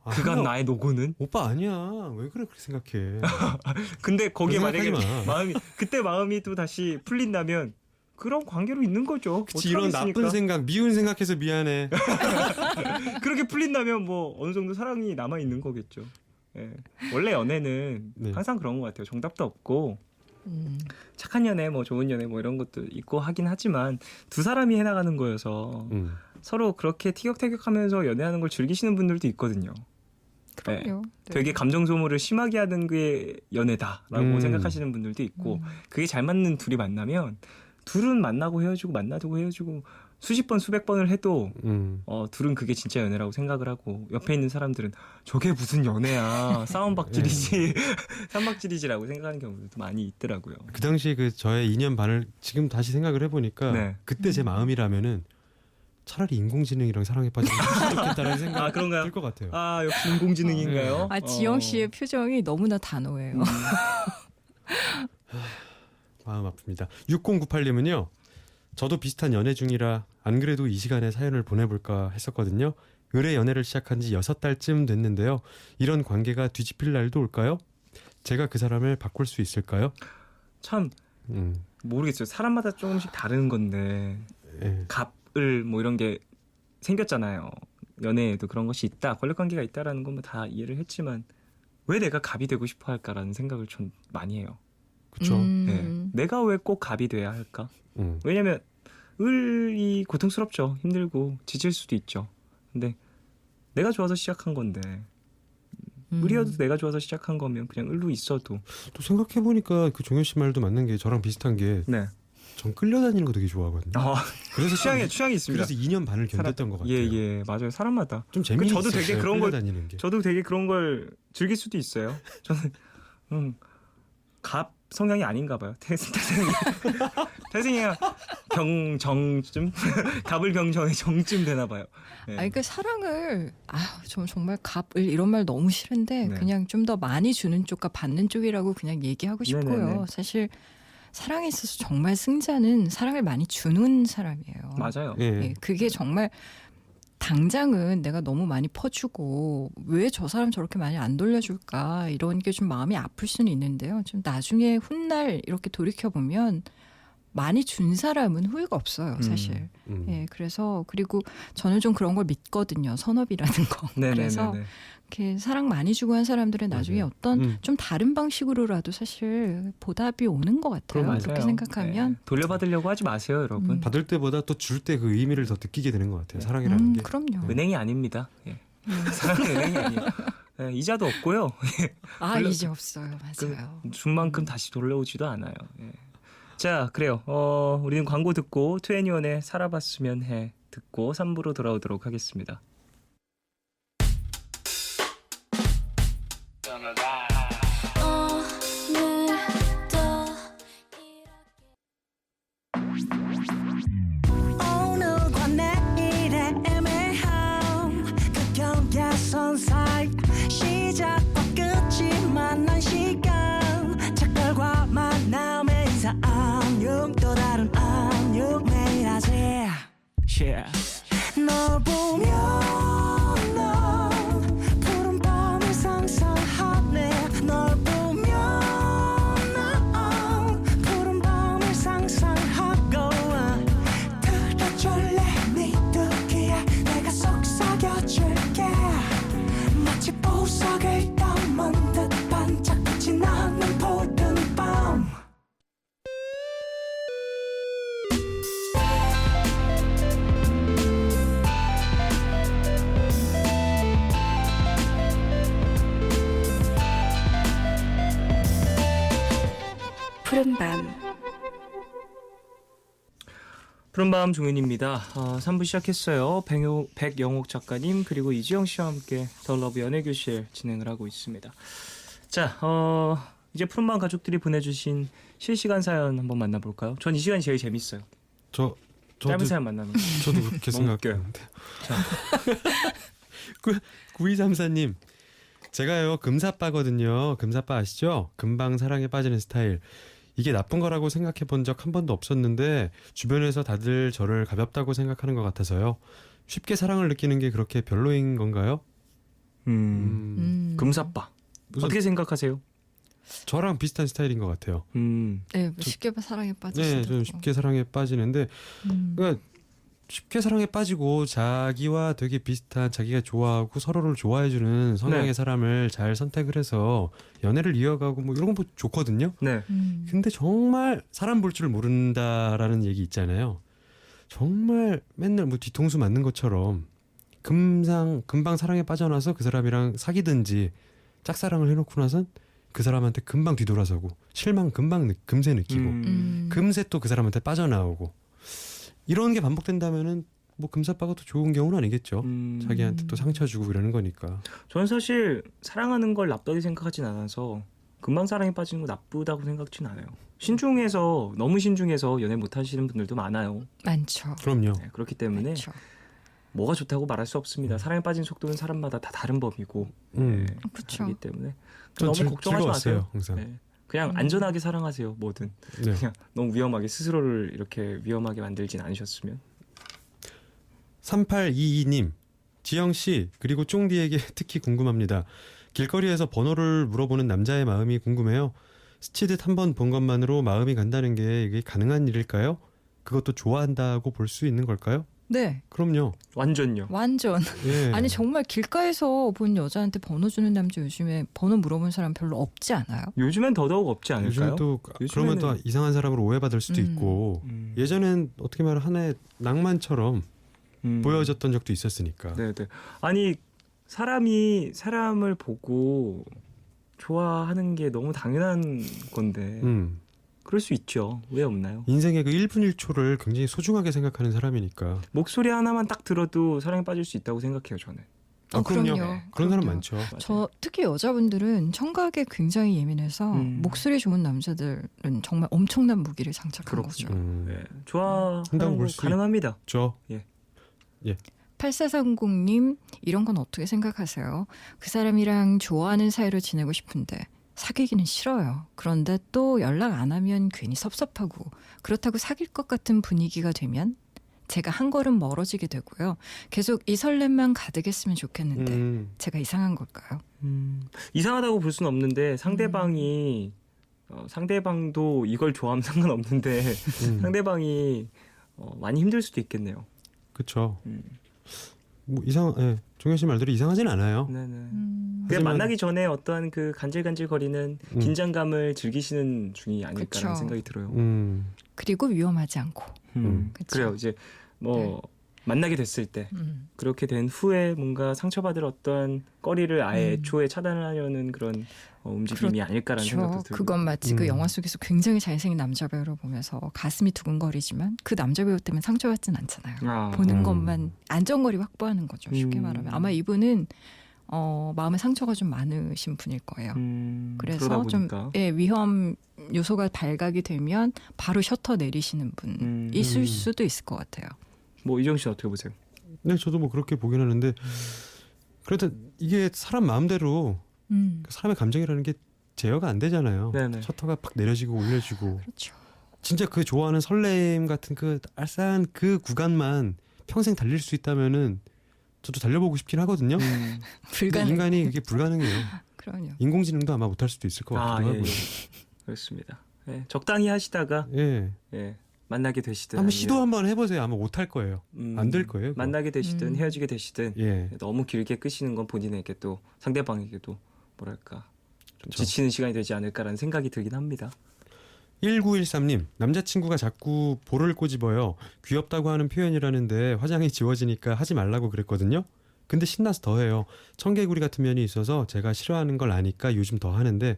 그건 그간 나의 노고는. 오빠 아니야. 왜 그래 그렇게 생각해. 근데 거기에 그런 만약에 생각하지 그때 마음이 또 다시 풀린다면 그런 관계로 있는 거죠. 그치, 이런 어떡하겠습니까? 나쁜 생각, 미운 생각해서 미안해. 그렇게 풀린다면 뭐 어느 정도 사랑이 남아 있는 거겠죠. 예. 원래 연애는 네. 항상 그런 것 같아요. 정답도 없고 착한 연애, 뭐 좋은 연애, 뭐 이런 것도 있고 하긴 하지만 두 사람이 해나가는 거여서 서로 그렇게 티격태격하면서 연애하는 걸 즐기시는 분들도 있거든요. 그럼요. 네. 되게 감정 소모를 심하게 하는 게 연애다라고 생각하시는 분들도 있고 그게 잘 맞는 둘이 만나면 둘은 만나고 헤어지고 만나고 헤어지고 수십 번 수백 번을 해도 둘은 그게 진짜 연애라고 생각을 하고 옆에 있는 사람들은 저게 무슨 연애야 싸움박질이지 삼박질이지라고 생각하는 경우도 많이 있더라고요. 그 당시 그 저의 2년 반을 지금 다시 생각을 해보니까 네. 그때 제 마음이라면은 차라리 인공지능이랑 사랑에 빠지면 훨씬 좋겠다는 생각이 그런가요? 들 것 같아요. 역시 인공지능인가요? 지영 씨의 표정이 너무나 단호해요. 마음 아픕니다. 6098님은요. 저도 비슷한 연애 중이라 안 그래도 이 시간에 사연을 보내볼까 했었거든요. 의뢰 연애를 시작한 지 6달쯤 됐는데요. 이런 관계가 뒤집힐 날도 올까요? 제가 그 사람을 바꿀 수 있을까요? 참 모르겠어요. 사람마다 조금씩 다른 건데 예. 갑을 뭐 이런 게 생겼잖아요. 연애에도 그런 것이 있다. 권력관계가 있다라는 건 뭐 다 이해를 했지만 왜 내가 갑이 되고 싶어 할까라는 생각을 전 많이 해요. 그렇죠. 네. 내가 왜 꼭 갑이 돼야 할까? 왜냐면 을이 고통스럽죠. 힘들고 지칠 수도 있죠. 근데 내가 좋아서 시작한 건데 을이어도 내가 좋아서 시작한 거면 그냥 을로 있어도. 또 생각해보니까 그 종현 씨 말도 맞는 게 저랑 비슷한 게 네. 전 끌려다니는 거 되게 좋아하거든요. 그래서 취향이 있습니다. 그래서 2년 반을 견뎠던 것 같아요. 예, 맞아요. 사람마다. 좀 재미있어요. 저도 되게 그런 걸 끌려다니는 게. 저도 되게 그런 걸 즐길 수도 있어요. 저는 갑 성향이 아닌가 봐요. 태생이 경정쯤 갑을 경정의 정쯤 되나 봐요. 네. 아니 그 사랑을 저 정말 갑을 이런 말 너무 싫은데 네. 그냥 좀 더 많이 주는 쪽과 받는 쪽이라고 그냥 얘기하고 싶고요. 네네네. 사실 사랑에 있어서 정말 승자는 사랑을 많이 주는 사람이에요. 맞아요. 예. 예, 그게 정말 당장은 내가 너무 많이 퍼주고 왜 저 사람 저렇게 많이 안 돌려줄까 이런 게 좀 마음이 아플 수는 있는데요. 좀 나중에 훗날 이렇게 돌이켜 보면 많이 준 사람은 후회가 없어요, 사실. 예, 그래서 그리고 저는 좀 그런 걸 믿거든요. 선업이라는 거. 그래서 네네네. 이렇게 사랑 많이 주고 한 사람들은 나중에 맞아요. 어떤 좀 다른 방식으로라도 사실 보답이 오는 것 같아요. 그럼 그렇게 맞아요. 생각하면. 네. 돌려받으려고 하지 마세요, 여러분. 받을 때보다 또 줄 때 그 의미를 더 느끼게 되는 것 같아요. 사랑이라는 게. 그럼요. 은행이 아닙니다. 예. 사랑은 은행이 아니에요. 예, 이자도 없고요. 물론- 이제 없어요. 맞아요. 준 만큼 다시 돌려오지도 않아요. 예. 자, 그래요. 우리는 광고 듣고 2NE1의 살아봤으면 해 듣고 3부로 돌아오도록 하겠습니다. 오늘과 내일의 애매함 그 경계선 사이 시작과 끝이 만난 시간 작별과 만남의 인사 안녕 또 다른 안녕 매일 하지 널 보면 난 푸른 밤을 상상하네 널 보면 난 푸른 밤을 상상하고 들어줄래 미뚜기에 내가 속삭여줄게 마치 보석을 담은 듯 반짝빛이 나는 푸른 밤 푸른밤 푸른밤 종윤입니다. 3부 시작했어요. 백영옥 작가님 그리고 이지영 씨와 함께 더 러브 연애교실 진행을 하고 있습니다. 자, 이제 푸른밤 가족들이 보내주신 실시간 사연 한번 만나볼까요? 전 이 시간이 제일 재밌어요. 저도 짧은 사연 만나는 거. 저도 그렇게 너무 생각하는데. 9234님, 제가요 금사빠거든요. 금사빠 아시죠? 금방 사랑에 빠지는 스타일. 이게 나쁜 거라고 생각해 본 적 한 번도 없었는데 주변에서 다들 저를 가볍다고 생각하는 것 같아서요. 쉽게 사랑을 느끼는 게 그렇게 별로인 건가요? 금사빠. 우선 어떻게 생각하세요? 저랑 비슷한 스타일인 것 같아요. 네, 뭐 쉽게 사랑에 빠지시더라고요. 네, 저는 쉽게 사랑에 빠지는데 그러니까 쉽게 사랑에 빠지고 자기와 되게 비슷한 자기가 좋아하고 서로를 좋아해주는 성향의 네. 사람을 잘 선택을 해서 연애를 이어가고 뭐 이런 거 좋거든요. 네. 근데 정말 사람 볼 줄 모른다라는 얘기 있잖아요. 정말 맨날 뭐 뒤통수 맞는 것처럼 금방 사랑에 빠져나서 그 사람이랑 사귀든지 짝사랑을 해놓고 나선 그 사람한테 금방 뒤돌아서고 실망 금세 느끼고 금세 또 그 사람한테 빠져나오고 이런 게 반복된다면은 뭐 금사빠가 더 좋은 경우는 아니겠죠. 자기한테 또 상처 주고 이러는 거니까. 저는 사실 사랑하는 걸 나쁘게 생각하진 않아서 금방 사랑에 빠지는 거 나쁘다고 생각진 않아요. 너무 신중해서 연애 못 하시는 분들도 많아요. 많죠. 그럼요. 네, 그렇기 때문에 많죠. 뭐가 좋다고 말할 수 없습니다. 사랑에 빠진 속도는 사람마다 다 다른 법이고 네, 그렇죠. 그렇기 때문에 전 너무 걱정하지 즐거웠어요, 마세요. 항상. 네, 그냥 안전하게 사랑하세요. 뭐든 네. 그냥 너무 위험하게 스스로를 이렇게 위험하게 만들진 않으셨으면. 3822님, 지영 씨 그리고 쫑디에게 특히 궁금합니다. 길거리에서 번호를 물어보는 남자의 마음이 궁금해요. 스치듯 한 번 본 것만으로 마음이 간다는 게 이게 가능한 일일까요? 그것도 좋아한다고 볼 수 있는 걸까요? 네, 그럼요. 완전요. 완전. 예. 아니 정말 길가에서 본 여자한테 번호 주는 남자 요즘에 번호 물어본 사람 별로 없지 않아요? 요즘엔 더더욱 없지 않을까요? 요즘 또 그러면 또 이상한 사람으로 오해받을 수도 있고 예전엔 어떻게 말하면 하나의 낭만처럼 보여졌던 적도 있었으니까. 네네. 아니 사람이 사람을 보고 좋아하는 게 너무 당연한 건데 그럴 수 있죠. 왜 없나요? 인생의 그 1분 1초를 굉장히 소중하게 생각하는 사람이니까. 목소리 하나만 딱 들어도 사랑에 빠질 수 있다고 생각해요. 저는. 그럼요. 그럼요. 그런 사람 그럼요. 많죠. 저 특히 여자분들은 청각에 굉장히 예민해서 목소리 좋은 남자들은 정말 엄청난 무기를 장착한 거죠. 네. 좋아하는 한다고 거 볼 수 가능합니다. 저 8430님 이런 건 어떻게 생각하세요? 그 사람이랑 좋아하는 사이로 지내고 싶은데 사귀기는 싫어요. 그런데 또 연락 안 하면 괜히 섭섭하고 그렇다고 사귈 것 같은 분위기가 되면 제가 한 걸음 멀어지게 되고요. 계속 이 설렘만 가득했으면 좋겠는데 제가 이상한 걸까요? 이상하다고 볼 수는 없는데 상대방이 상대방도 이걸 좋아하면 상관없는데 상대방이 많이 힘들 수도 있겠네요. 그렇죠. 음. 뭐 예. 종현 씨 말대로 이상하진 않아요. 네네. 음, 그냥 하지만- 만나기 전에 어떠한 그 간질간질거리는 긴장감을 즐기시는 중이 아닐까라는 그쵸. 생각이 들어요. 그리고 위험하지 않고. 그쵸. 그래요. 이제 뭐 만나게 됐을 때 그렇게 된 후에 뭔가 상처받을 어떤 거리를 아예 애초에 차단을 하려는 그런 움직임이 아닐까라는 생각도 그렇죠. 들고. 그건 마치 그 영화 속에서 굉장히 잘생긴 남자 배우를 보면서 가슴이 두근거리지만 그 남자 배우 때문에 상처받진 않잖아요. 아, 보는 것만 안전거리 확보하는 거죠. 쉽게 말하면. 아마 이분은 마음에 상처가 좀 많으신 분일 거예요. 그래서 그러다 좀 보니까. 위험 요소가 발각이 되면 바로 셔터 내리시는 분 있을 수도 있을 것 같아요. 뭐 이정 씨 어떻게 보세요? 네, 저도 뭐 그렇게 보긴 하는데 그래도 이게 사람 마음대로 사람의 감정이라는 게 제어가 안 되잖아요. 네네. 셔터가 팍 내려지고 올려지고 그렇죠. 진짜 그 좋아하는 설렘 같은 그 알싸한 그 구간만 평생 달릴 수 있다면은 저도 달려보고 싶긴 하거든요. 근데 불가능. 인간이 그게 불가능해요. 그럼요. 인공지능도 아마 못할 수도 있을 것 같기도 예, 하고요. 그렇습니다. 예, 적당히 하시다가 예. 만나게 되시든 한번 아니면, 시도 한번 해보세요. 아마 못할 거예요. 안 될 거예요. 그거. 만나게 되시든 헤어지게 되시든 예. 너무 길게 끄시는 건 본인에게 또 상대방에게도 뭐랄까 좀 그쵸. 지치는 시간이 되지 않을까라는 생각이 들긴 합니다. 1913님, 남자친구가 자꾸 볼을 꼬집어요. 귀엽다고 하는 표현이라는데 화장이 지워지니까 하지 말라고 그랬거든요. 근데 신나서 더해요. 청개구리 같은 면이 있어서 제가 싫어하는 걸 아니까 요즘 더 하는데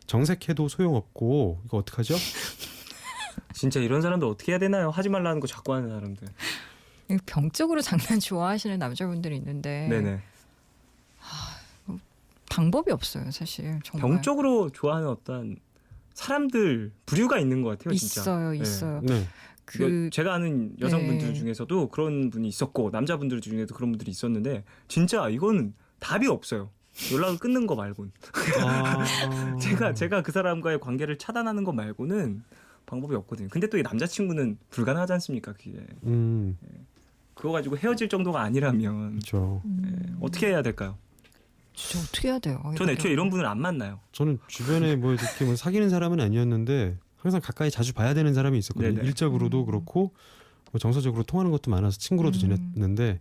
정색해도 소용없고 이거 어떡하죠? 진짜 이런 사람들 어떻게 해야 되나요? 하지 말라는 거 자꾸 하는 사람들. 병적으로 장난 좋아하시는 남자분들이 있는데 네네. 방법이 없어요, 사실. 정말. 병적으로 좋아하는 어떤 사람들 부류가 있는 것 같아요, 진짜. 있어요, 네. 있어요. 네. 그 제가 아는 여성분들 네. 중에서도 그런 분이 있었고 남자분들 중에도 그런 분들이 있었는데 진짜 이거는 답이 없어요. 연락을 끊는 거 말고는. 제가 그 사람과의 관계를 차단하는 거 말고는 방법이 없거든요. 근데 또 이 남자친구는 불가능하지 않습니까? 그게 그거 가지고 헤어질 정도가 아니라면 그렇죠. 어떻게 해야 될까요? 진짜 어떻게 해야 돼요? 전 애초에 이런 분을 안 만나요. 저는 주변에 뭐 이렇게 뭐 사귀는 사람은 아니었는데 항상 가까이 자주 봐야 되는 사람이 있었거든요. 네네. 일적으로도 그렇고 뭐 정서적으로 통하는 것도 많아서 친구로도 지냈는데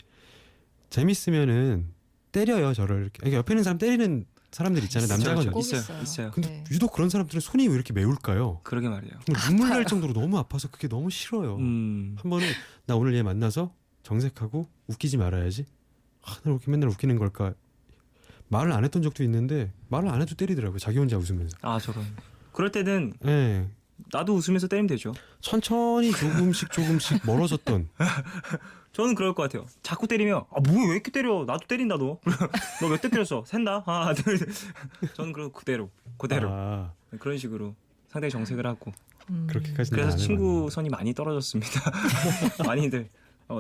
재밌으면은 때려요 저를 이렇게. 그러니까 옆에 있는 사람 때리는 사람들 있잖아요. 남자거나. 꼭 있어요. 근데 네. 유독 그런 사람들은 손이 왜 이렇게 매울까요? 그러게 말이에요. 눈물 날 정도로 너무 아파서 그게 너무 싫어요. 한 번은 나 오늘 얘 만나서 정색하고 웃기지 말아야지. 나 이렇게 맨날 웃기는 걸까? 말을 안 했던 적도 있는데 말을 안 해도 때리더라고요. 자기 혼자 웃으면서. 아 저런. 그럴 때는 네. 나도 웃으면서 때리면 되죠. 천천히 조금씩 멀어졌던. 저는 그럴 것 같아요. 자꾸 때리면 뭐야 왜 이렇게 때려? 나도 때린다 너. 너 몇 대 때렸어? 샌다. 하나 둘. 셋. 저는 그대로 아, 그런 식으로 상당히 정색을 하고. 그렇게까지는 그래서 안 친구 해봤네요. 선이 많이 떨어졌습니다. 많이들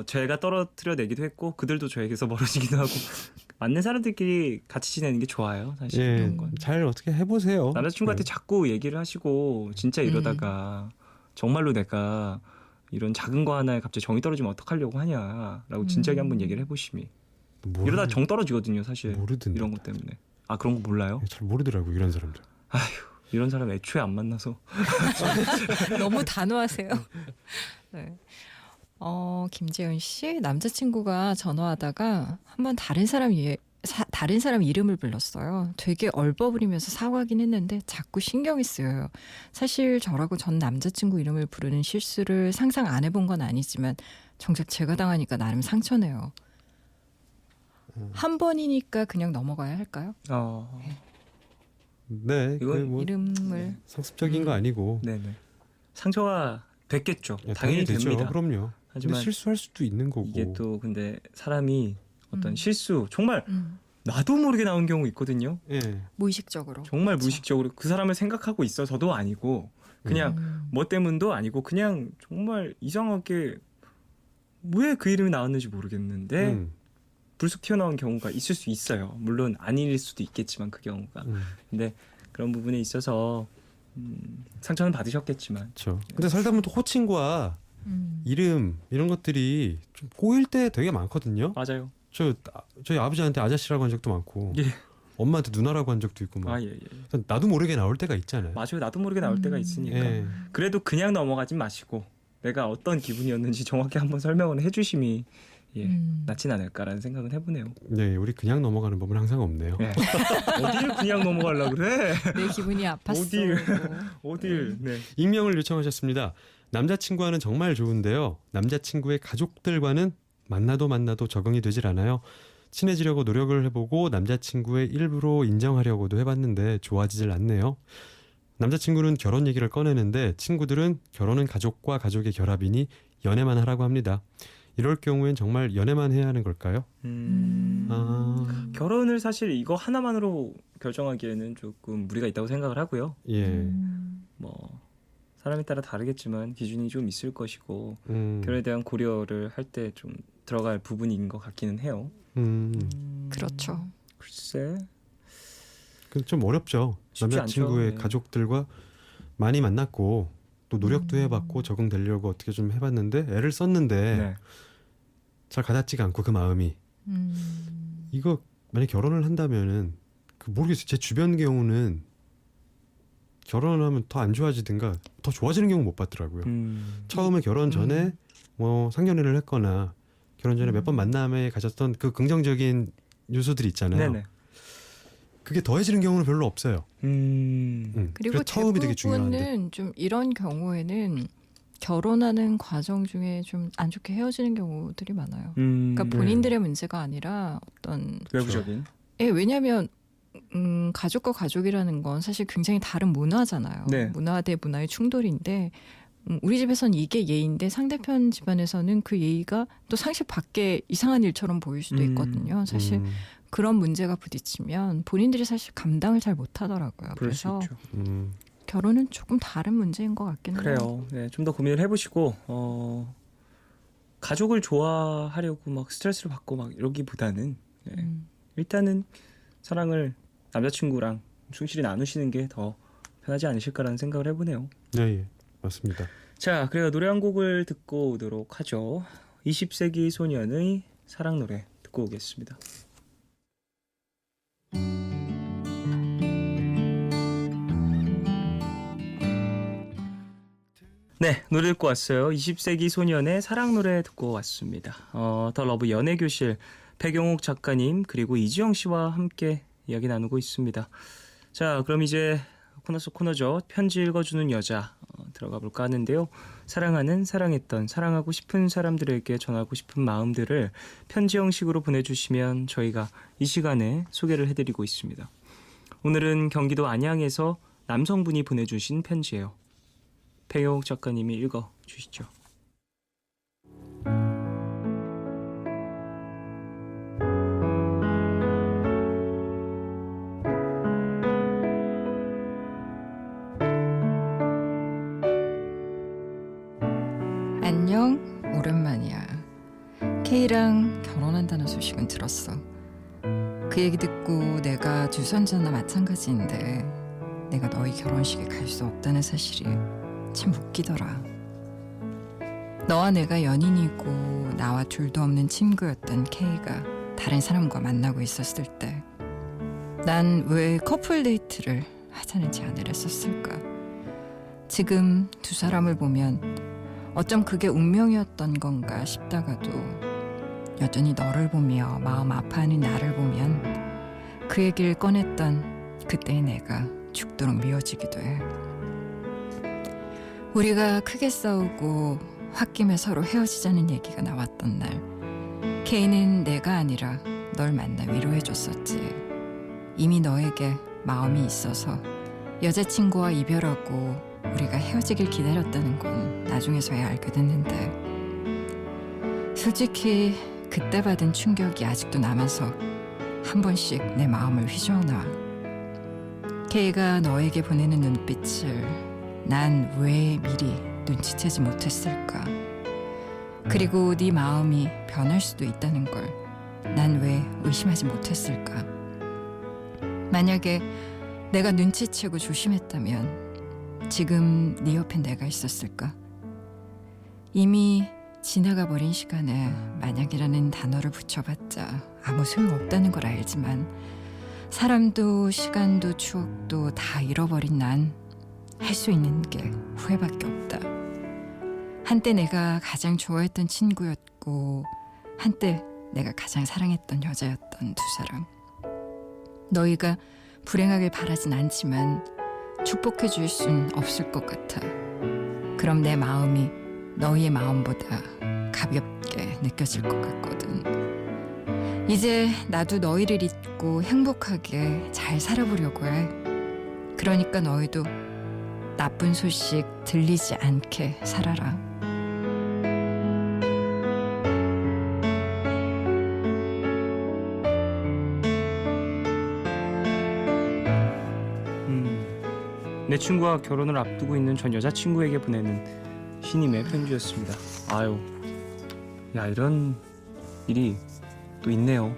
제가 떨어뜨려 내기도 했고 그들도 저에게서 멀어지기도 하고 맞는 사람들끼리 같이 지내는 게 좋아요. 사실 예, 이런 건. 잘 어떻게 해보세요. 남자친구한테 네. 자꾸 얘기를 하시고 진짜 이러다가 정말로 내가 이런 작은 거 하나에 갑자기 정이 떨어지면 어떡하려고 하냐라고 진작에 한번 얘기를 해보시미. 이러다 정 떨어지거든요 사실. 모르던데. 이런 것 때문에. 아 그런 거 몰라요? 잘 모르더라고 이런 사람들. 이런 사람 애초에 안 만나서. 너무 단호하세요. 네. 김재현 씨 남자친구가 전화하다가 한번 다른 사람 이름을 불렀어요. 되게 얼버무리면서 사과하긴 했는데 자꾸 신경이 쓰여요. 사실 저라고 전 남자친구 이름을 부르는 실수를 상상 안 해본 건 아니지만 정작 제가 당하니까 나름 상처네요. 한 번이니까 그냥 넘어가야 할까요? 네, 이건 뭐 이름을 상습적인 거 아니고 네네. 상처가 됐겠죠. 예, 당연히 되죠. 됩니다. 그럼요. 근데 하지만 실수할 수도 있는 거고. 이게 또 근데 사람이 어떤 실수 정말 나도 모르게 나온 경우 있거든요. 예. 무의식적으로. 정말 그렇죠. 무의식적으로 그 사람을 생각하고 있어서도 아니고 그냥 뭐 때문도 아니고 그냥 정말 이상하게 왜 그 이름이 나왔는지 모르겠는데 음. 불쑥 튀어나온 경우가 있을 수 있어요. 물론 아닐 수도 있겠지만 그 경우가. 근데 그런 부분에 있어서 상처는 받으셨겠지만. 그렇죠. 근데 살다 보면 또 호칭과 이름 이런 것들이 좀 꼬일 때 되게 많거든요. 맞아요. 저희 아버지한테 아저씨라고 한 적도 많고 예. 엄마한테 누나라고 한 적도 있고 막 아, 예, 예. 나도 모르게 나올 때가 있잖아요. 맞아요. 나도 모르게 나올 때가 있으니까. 예. 그래도 그냥 넘어가지 마시고 내가 어떤 기분이었는지 정확히 한번 설명을 해주심이 낫진 않을까라는 생각은 해보네요. 네, 우리 그냥 넘어가는 법은 항상 없네요. 네. 어딜 그냥 넘어가려고 그래? 내 기분이 아팠어. 어딜? 네. 익명을 요청하셨습니다. 남자친구와는 정말 좋은데요. 남자친구의 가족들과는 만나도 적응이 되질 않아요. 친해지려고 노력을 해보고 남자친구의 일부로 인정하려고도 해봤는데 좋아지질 않네요. 남자친구는 결혼 얘기를 꺼내는데 친구들은 결혼은 가족과 가족의 결합이니 연애만 하라고 합니다. 이럴 경우엔 정말 연애만 해야 하는 걸까요? 결혼을 사실 이거 하나만으로 결정하기에는 조금 무리가 있다고 생각을 하고요. 예. 뭐 사람에 따라 다르겠지만 기준이 좀 있을 것이고 음. 결혼에 대한 고려를 할 때 좀 들어갈 부분인 것 같기는 해요. 그렇죠. 글쎄. 그 좀 어렵죠. 쉽지 남자친구의 않죠. 네. 가족들과 많이 만났고 또 노력도 해봤고 적응되려고 어떻게 좀 해봤는데 애를 썼는데 네. 잘 가닿지가 않고 그 마음이 이거 만약 결혼을 한다면은 그 모르겠어요. 제 주변 경우는 결혼을 하면 더 안 좋아지든가 더 좋아지는 경우 못 봤더라고요. 처음에 결혼 전에 뭐 상견례를 했거나 결혼 전에 몇 번 만남에 가졌던 그 긍정적인 요소들이 있잖아요. 네네. 그게 더해지는 경우는 별로 없어요. 그리고 그래서 처음이 되게 중요한데. 대부분은 좀 이런 경우에는 결혼하는 과정 중에 좀 안 좋게 헤어지는 경우들이 많아요. 그러니까 본인들의 문제가 아니라 어떤 외부적인. 왜냐하면 가족과 가족이라는 건 사실 굉장히 다른 문화잖아요. 네. 문화 대 문화의 충돌인데 우리 집에선 이게 예의인데 상대편 집안에서는 그 예의가 또 상식 밖에 이상한 일처럼 보일 수도 있거든요. 사실 그런 문제가 부딪히면 본인들이 사실 감당을 잘 못하더라고요. 그럴 수 그래서 있죠. 결혼은 조금 다른 문제인 것 같기는 해요. 그래요. 네, 좀 더 고민을 해보시고 가족을 좋아하려고 막 스트레스를 받고 막 이러기보다는 일단은 사랑을 남자친구랑 충실히 나누시는 게 더 편하지 않으실까라는 생각을 해보네요. 네, 예, 맞습니다. 자, 그래요. 노래 한 곡을 듣고 오도록 하죠. 20세기 소년의 사랑 노래 듣고 오겠습니다. 네, 노래 듣고 왔어요. 20세기 소년의 사랑 노래 듣고 왔습니다. 더 러브 연애교실 백용옥 작가님 그리고 이지영 씨와 함께 이야기 나누고 있습니다. 자, 그럼 이제 코너 속 코너죠. 편지 읽어주는 여자 들어가 볼까 하는데요. 사랑하는, 사랑했던, 사랑하고 싶은 사람들에게 전하고 싶은 마음들을 편지 형식으로 보내주시면 저희가 이 시간에 소개를 해드리고 있습니다. 오늘은 경기도 안양에서 남성분이 보내주신 편지예요. 백용옥 작가님이 읽어주시죠. 안녕, 오랜만이야. K랑 결혼한다는 소식은 들었어. 그 얘기 듣고 내가 주선자나 마찬가지인데 내가 너희 결혼식에 갈 수 없다는 사실이 참 웃기더라. 너와 내가 연인이고 나와 둘도 없는 친구였던 K가 다른 사람과 만나고 있었을 때 난 왜 커플 데이트를 하자는 제안을 했었을까? 지금 두 사람을 보면 어쩜 그게 운명이었던 건가 싶다가도 여전히 너를 보며 마음 아파하는 나를 보면 그 얘기를 꺼냈던 그때의 내가 죽도록 미워지기도 해. 우리가 크게 싸우고 홧김에 서로 헤어지자는 얘기가 나왔던 날 K는 내가 아니라 널 만나 위로해줬었지. 이미 너에게 마음이 있어서 여자친구와 이별하고 우리가 헤어지길 기다렸다는 건 나중에서야 알게 됐는데 솔직히 그때 받은 충격이 아직도 남아서 한 번씩 내 마음을 휘저어놔. K가 너에게 보내는 눈빛을 난 왜 미리 눈치채지 못했을까? 그리고 네 마음이 변할 수도 있다는 걸 난 왜 의심하지 못했을까? 만약에 내가 눈치채고 조심했다면 지금 네 옆에 내가 있었을까? 이미 지나가 버린 시간에 만약이라는 단어를 붙여봤자 아무 소용없다는 걸 알지만 사람도 시간도 추억도 다 잃어버린 난 할 수 있는 게 후회밖에 없다. 한때 내가 가장 좋아했던 친구였고 한때 내가 가장 사랑했던 여자였던 두 사람. 너희가 불행하길 바라진 않지만 축복해 줄 순 없을 것 같아. 그럼 내 마음이 너희의 마음보다 가볍게 느껴질 것 같거든. 이제 나도 너희를 잊고 행복하게 잘 살아보려고 해. 그러니까 너희도 나쁜 소식 들리지 않게 살아라. 내 친구가 결혼을 앞두고 있는 전 여자친구에게 보내는 신임의 편지였습니다. 아유, 야 이런 일이 또 있네요.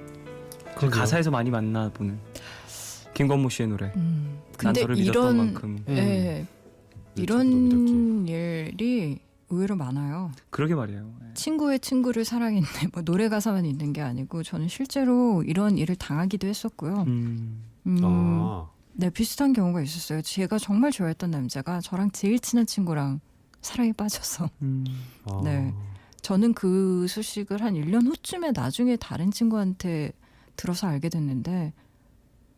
그러게요. 가사에서 많이 만나보는 김건모 씨의 노래. 난 근데 너를 믿었던 만큼. 예, 네, 이런 일이 의외로 많아요. 그러게 말이에요. 예. 친구의 친구를 사랑했네. 뭐 노래 가사만 있는 게 아니고 저는 실제로 이런 일을 당하기도 했었고요. 아, 네, 비슷한 경우가 있었어요. 제가 정말 좋아했던 남자가 저랑 제일 친한 친구랑 사랑에 빠져서 아. 네. 저는 그 소식을 한 1년 후쯤에 나중에 다른 친구한테 들어서 알게 됐는데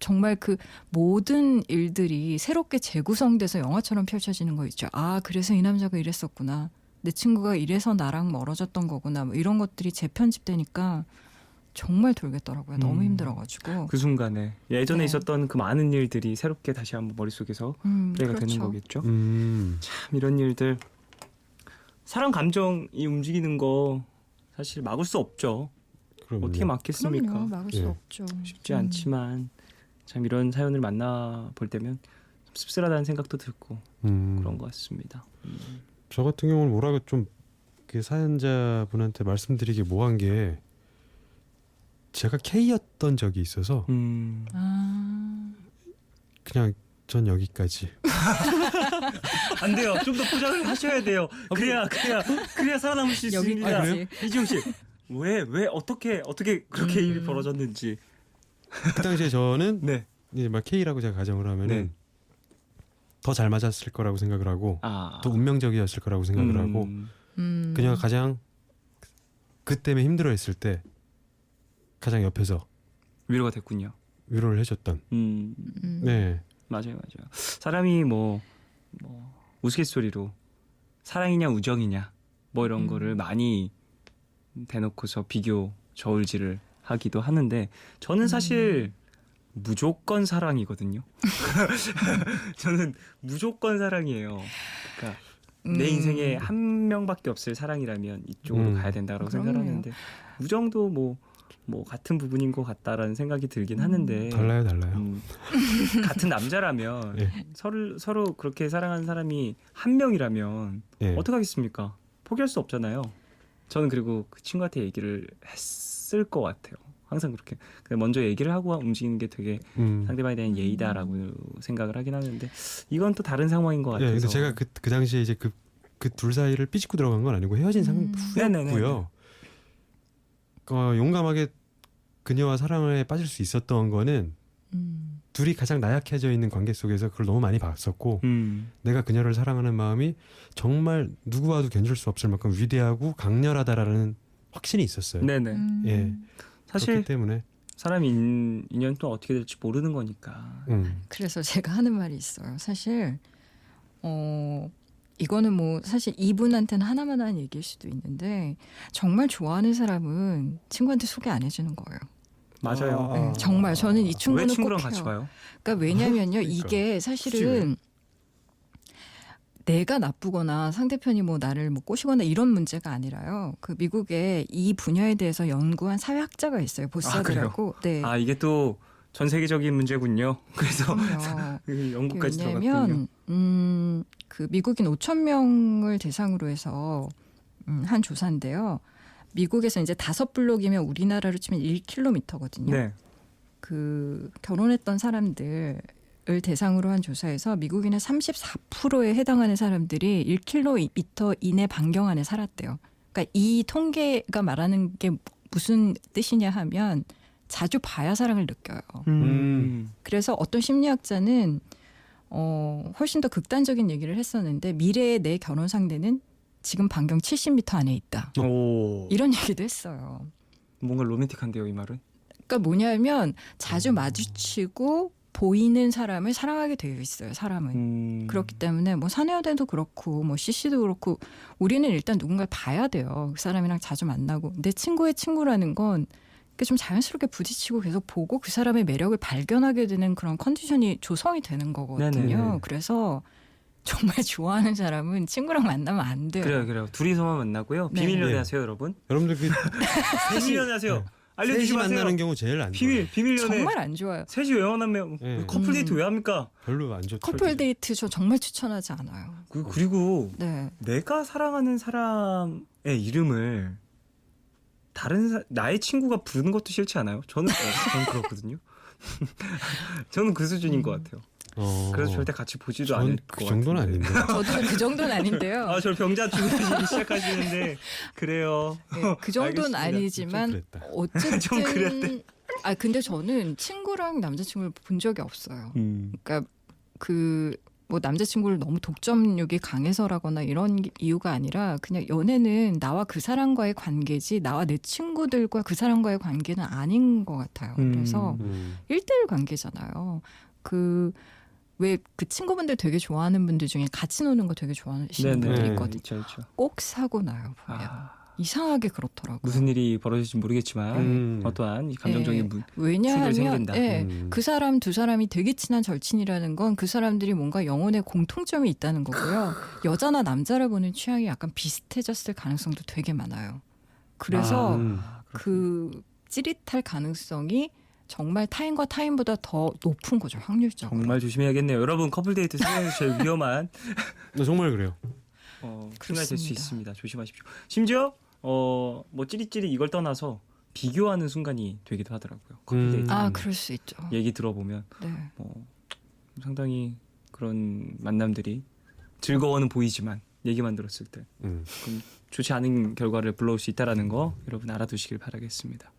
정말 그 모든 일들이 새롭게 재구성돼서 영화처럼 펼쳐지는 거 있죠. 아, 그래서 이 남자가 이랬었구나. 내 친구가 이래서 나랑 멀어졌던 거구나. 뭐 이런 것들이 재편집되니까 정말 돌겠더라고요. 너무 힘들어가지고. 그 순간에 예전에 네. 있었던 그 많은 일들이 새롭게 다시 한번 머릿속에서 플레이가 되는 그렇죠. 거겠죠. 음. 참 이런 일들 사람 감정이 움직이는 거 사실 막을 수 없죠. 그럼요. 어떻게 막겠습니까? 그럼요. 막을 수 예. 없죠. 쉽지 않지만 참 이런 사연을 만나 볼 때면 좀 씁쓸하다는 생각도 들고 그런 것 같습니다. 저 같은 경우는 뭐라고 좀 그 사연자분한테 말씀드리기 뭐한 게 제가 K였던 적이 있어서 아, 그냥 전 여기까지. 안 돼요. 좀 더 포장을 하셔야 돼요. 그래야 살아남을 수 있습니다. 여기까지. 아, 그래요? 이지용 씨, 왜 어떻게 그렇게 일이 벌어졌는지. 그 당시에 저는 네. 이제 막 K라고 제가 가정을 하면은 네. 더 잘 맞았을 거라고 생각을 하고 더 운명적이었을 거라고 생각을 하고 그녀가 가장 그 때문에 힘들어했을 때 가장 옆에서 위로가 됐군요. 위로를 해줬던. 네. 맞아요. 사람이 뭐 우스갯소리로 사랑이냐 우정이냐 뭐 이런 거를 많이 대놓고서 비교 저울질을 하기도 하는데 저는 사실 무조건 사랑이거든요. 저는 무조건 사랑이에요. 그러니까 내 인생에 한 명밖에 없을 사랑이라면 이쪽으로 가야 된다고 생각을 하는데 우정도 뭐 같은 부분인 것 같다라는 생각이 들긴 하는데 달라요. 같은 남자라면 예. 서로 그렇게 사랑하는 사람이 한 명이라면 예. 어떡하겠습니까? 포기할 수 없잖아요. 저는 그리고 그 친구한테 얘기를 했을 것 같아요. 항상 그렇게 먼저 얘기를 하고 움직이는 게 되게 상대방에 대한 예의다라고 생각을 하긴 하는데 이건 또 다른 상황인 것 같아서. 예, 근데 제가 그 당시에 이제 그 둘 사이를 삐짓고 들어간 건 아니고 헤어진 후였고요. 용감하게 그녀와 사랑에 빠질 수 있었던 거는 둘이 가장 나약해져 있는 관계 속에서 그걸 너무 많이 봤었고 내가 그녀를 사랑하는 마음이 정말 누구와도 견줄 수 없을 만큼 위대하고 강렬하다라는 확신이 있었어요. 네네. 예. 사실 그렇기 때문에 사람 인연 또 어떻게 될지 모르는 거니까. 그래서 제가 하는 말이 있어요. 사실 이거는 뭐 사실 이분한테는 하나만 한 얘기일 수도 있는데 정말 좋아하는 사람은 친구한테 소개 안 해주는 거예요. 맞아요. 네, 정말 저는 이 왜 친구는 꼭 친구랑 해요. 같이 봐요? 그러니까 왜냐면요 그러니까. 이게 사실은 내가 나쁘거나 상대편이 뭐 나를 뭐 꼬시거나 이런 문제가 아니라요. 그 미국에 이 분야에 대해서 연구한 사회학자가 있어요. 보사드라고. 네. 아 이게 또 전 세계적인 문제군요. 그래서 그럼요. 그 영국까지 들어갔군요. 왜냐하면 그 미국인 5천 명을 대상으로 해서 한 조사인데요. 미국에서 이제 5블록이면 우리나라로 치면 1km거든요. 네. 그 결혼했던 사람들을 대상으로 한 조사에서 미국인의 34%에 해당하는 사람들이 1km 이내 반경 안에 살았대요. 그러니까 이 통계가 말하는 게 무슨 뜻이냐 하면 자주 봐야 사랑을 느껴요. 그래서 어떤 심리학자는 훨씬 더 극단적인 얘기를 했었는데 미래의 내 결혼 상대는 지금 반경 70m 안에 있다. 오. 이런 얘기도 했어요. 뭔가 로맨틱한데요, 이 말은. 그러니까 뭐냐면 자주 마주치고 보이는 사람을 사랑하게 되어 있어요. 사람은. 그렇기 때문에 뭐 사내연애도 그렇고 뭐 CC도 그렇고 우리는 일단 누군가를 봐야 돼요. 그 사람이랑 자주 만나고. 내 친구의 친구라는 건 좀 자연스럽게 부딪히고 계속 보고 그 사람의 매력을 발견하게 되는 그런 컨디션이 조성이 되는 거거든요. 네네네. 그래서 정말 좋아하는 사람은 친구랑 만나면 안 돼요. 그래요. 둘이서만 만나고요. 네. 비밀 연애 네. 하세요, 여러분. 여러분들 그 비밀 연애 하세요. 네. 알려주지 셋이 마세요. 만나는 경우 제일 안 좋아요. 비밀 연애. 정말 안 좋아요. 셋이 왜 만나면 네. 커플 데이트 왜 합니까? 별로 안 좋죠. 커플 데이트 저 정말 추천하지 않아요. 그리고 네. 내가 사랑하는 사람의 이름을 나의 친구가 부르는 것도 싫지 않아요? 저는 그렇거든요. 저는 그 수준인 것 같아요. 그래서 절대 같이 보지도 않을 것 그 정도는 같은데. 아닌데. 저도 그 정도는 아닌데요. 아, 저 병자 주고 시작하시는데 그래요. 네, 그 정도는 알겠습니다. 아니지만 좀 그랬다. 어쨌든 좀 그랬대. 아 근데 저는 친구랑 남자친구를 본 적이 없어요. 그러니까 그 뭐 남자친구를 너무 독점욕이 강해서라거나 이런 이유가 아니라 그냥 연애는 나와 그 사람과의 관계지 나와 내 친구들과 그 사람과의 관계는 아닌 것 같아요. 그래서 1대1 관계잖아요. 왜 그 친구분들 되게 좋아하는 분들 중에 같이 노는 거 되게 좋아하시는 네네. 분들이 네. 있거든요. 있죠. 꼭 사고 나요. 보면. 이상하게 그렇더라고요. 무슨 일이 벌어질지 모르겠지만 어떠한 이 감정적인 충돌이 왜냐하면 생긴다. 그 사람 두 사람이 되게 친한 절친이라는 건 그 사람들이 뭔가 영혼의 공통점이 있다는 거고요. 여자나 남자를 보는 취향이 약간 비슷해졌을 가능성도 되게 많아요. 그래서 그 찌릿할 가능성이 정말 타인과 타인보다 더 높은 거죠. 확률적으로. 정말 조심해야겠네요. 여러분 커플 데이트 세상에서 제일 위험한 정말 그래요. 순간이 될 수 그렇습니다. 있습니다. 조심하십시오. 심지어 뭐 찌릿찌릿 이걸 떠나서 비교하는 순간이 되기도 하더라고요. 커플 데이트. 아, 그럴 수 있죠. 얘기 들어보면 네. 상당히 그런 만남들이 즐거워는 보이지만 얘기만 들었을 때 좋지 않은 결과를 불러올 수 있다라는 거 여러분 알아두시길 바라겠습니다.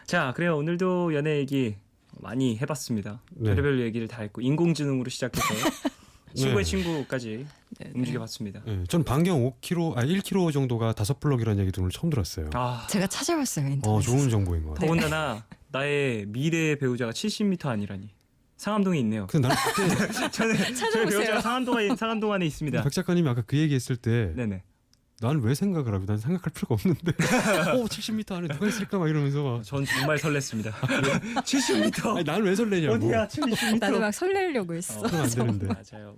자, 그래요. 오늘도 연애 얘기 많이 해봤습니다. 네. 별의별 얘기를 다 했고 인공지능으로 시작해서 친구의 네. 친구까지 네, 움직여봤습니다. 네, 전 반경 1km 정도가 5블럭이라는 얘기도 오늘 처음 들었어요. 아, 제가 찾아봤어요. 인터넷에서. 좋은 정보인 것 같아요. 더군다나 나의 미래의 배우자가 70m 아니라니. 상암동에 있네요. 근데 나는 그때 저희 찾아보세요. 배우자가 상암동 안에 있습니다. 박 작가님이 아까 그 얘기했을 때 네네. 난 왜 생각을 하고 난 생각할 필요가 없는데 70m 안에 누가 있을까 막 이러면서 막 전 정말 설렜습니다. 70m. 아니, 나는 왜 설레냐고. 어디야? 70m. 나도 막 설레려고 했어. 그럼 안 되는데. 맞아요.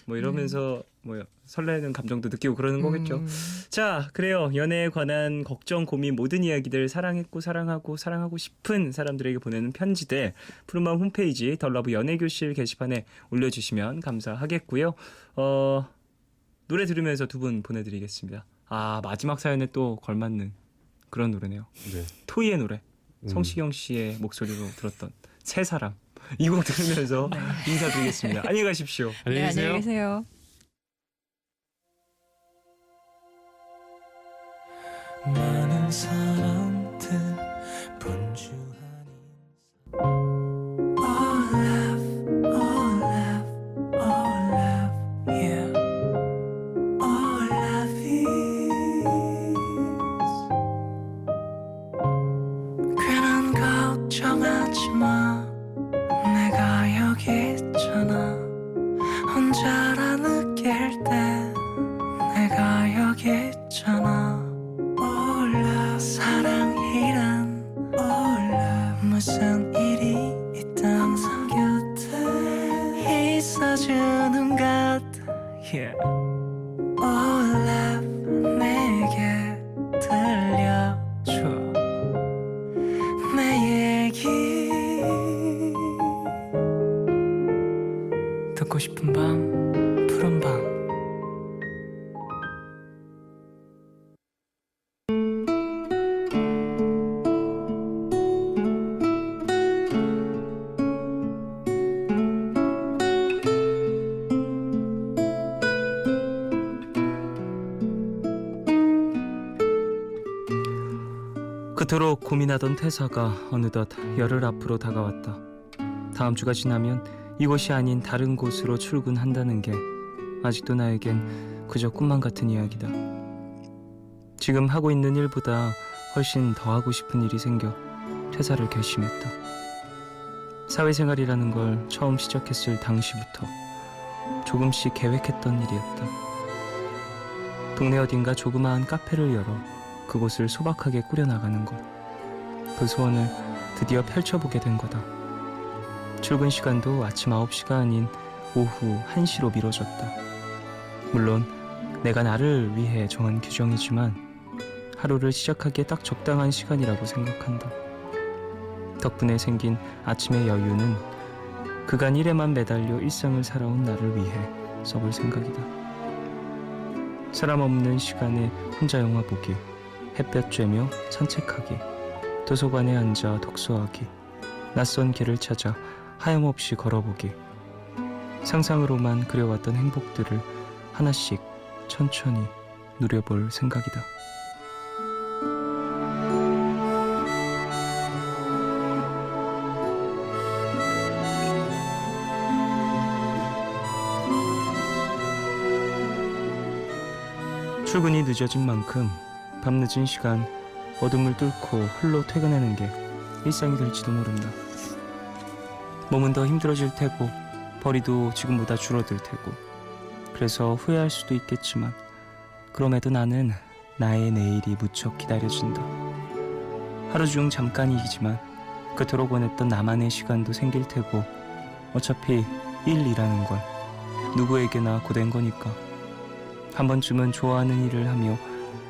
뭐 이러면서 뭐 설레는 감정도 느끼고 그러는 거겠죠. 자, 그래요. 연애에 관한 걱정, 고민, 모든 이야기들 사랑했고 사랑하고 싶은 사람들에게 보내는 편지들 푸른마음 홈페이지 덜러브 연애교실 게시판에 올려주시면 감사하겠고요. 노래 들으면서 두 분 보내드리겠습니다. 아, 마지막 사연에 또 걸맞는 그런 노래네요. 네. 토이의 노래. 성시경 씨의 목소리로 들었던 새 사람. 이 곡 들으면서 인사드리겠습니다. 안녕히 가십시오. 네, 안녕히 계세요. 많은 사람들 분주한 All love, all love, all love, yeah. All love is 괜한 걱정하지 마 내가 여기 있잖아 혼자라 느낄 때 내가 여기 있잖아 All love 사랑이란 All love 무슨 일이 있든 항상 곁에 있어주는 것 yeah. 올라 내게 들려줘 내 얘기 듣고 싶은 밤 푸른 밤 그토록 고민하던 퇴사가 어느덧 열흘 앞으로 다가왔다. 다음 주가 지나면 이곳이 아닌 다른 곳으로 출근한다는 게 아직도 나에겐 그저 꿈만 같은 이야기다. 지금 하고 있는 일보다 훨씬 더 하고 싶은 일이 생겨 퇴사를 결심했다. 사회생활이라는 걸 처음 시작했을 당시부터 조금씩 계획했던 일이었다. 동네 어딘가 조그마한 카페를 열어 그곳을 소박하게 꾸려나가는 것. 그 소원을 드디어 펼쳐보게 된 거다. 출근 시간도 아침 9시가 아닌 오후 1시로 미뤄졌다. 물론 내가 나를 위해 정한 규정이지만 하루를 시작하기에 딱 적당한 시간이라고 생각한다. 덕분에 생긴 아침의 여유는 그간 일에만 매달려 일상을 살아온 나를 위해 써볼 생각이다. 사람 없는 시간에 혼자 영화 보기, 햇볕 쬐며 산책하기, 도서관에 앉아 독서하기, 낯선 길을 찾아 하염없이 걸어보기, 상상으로만 그려왔던 행복들을 하나씩 천천히 누려볼 생각이다. 출근이 늦어진 만큼 밤늦은 시간 어둠을 뚫고 홀로 퇴근하는 게 일상이 될지도 모른다. 몸은 더 힘들어질 테고 벌이도 지금보다 줄어들 테고 그래서 후회할 수도 있겠지만 그럼에도 나는 나의 내일이 무척 기다려진다. 하루 중 잠깐이지만 그토록 원했던 나만의 시간도 생길 테고 어차피 일이라는 건 누구에게나 고된 거니까 한 번쯤은 좋아하는 일을 하며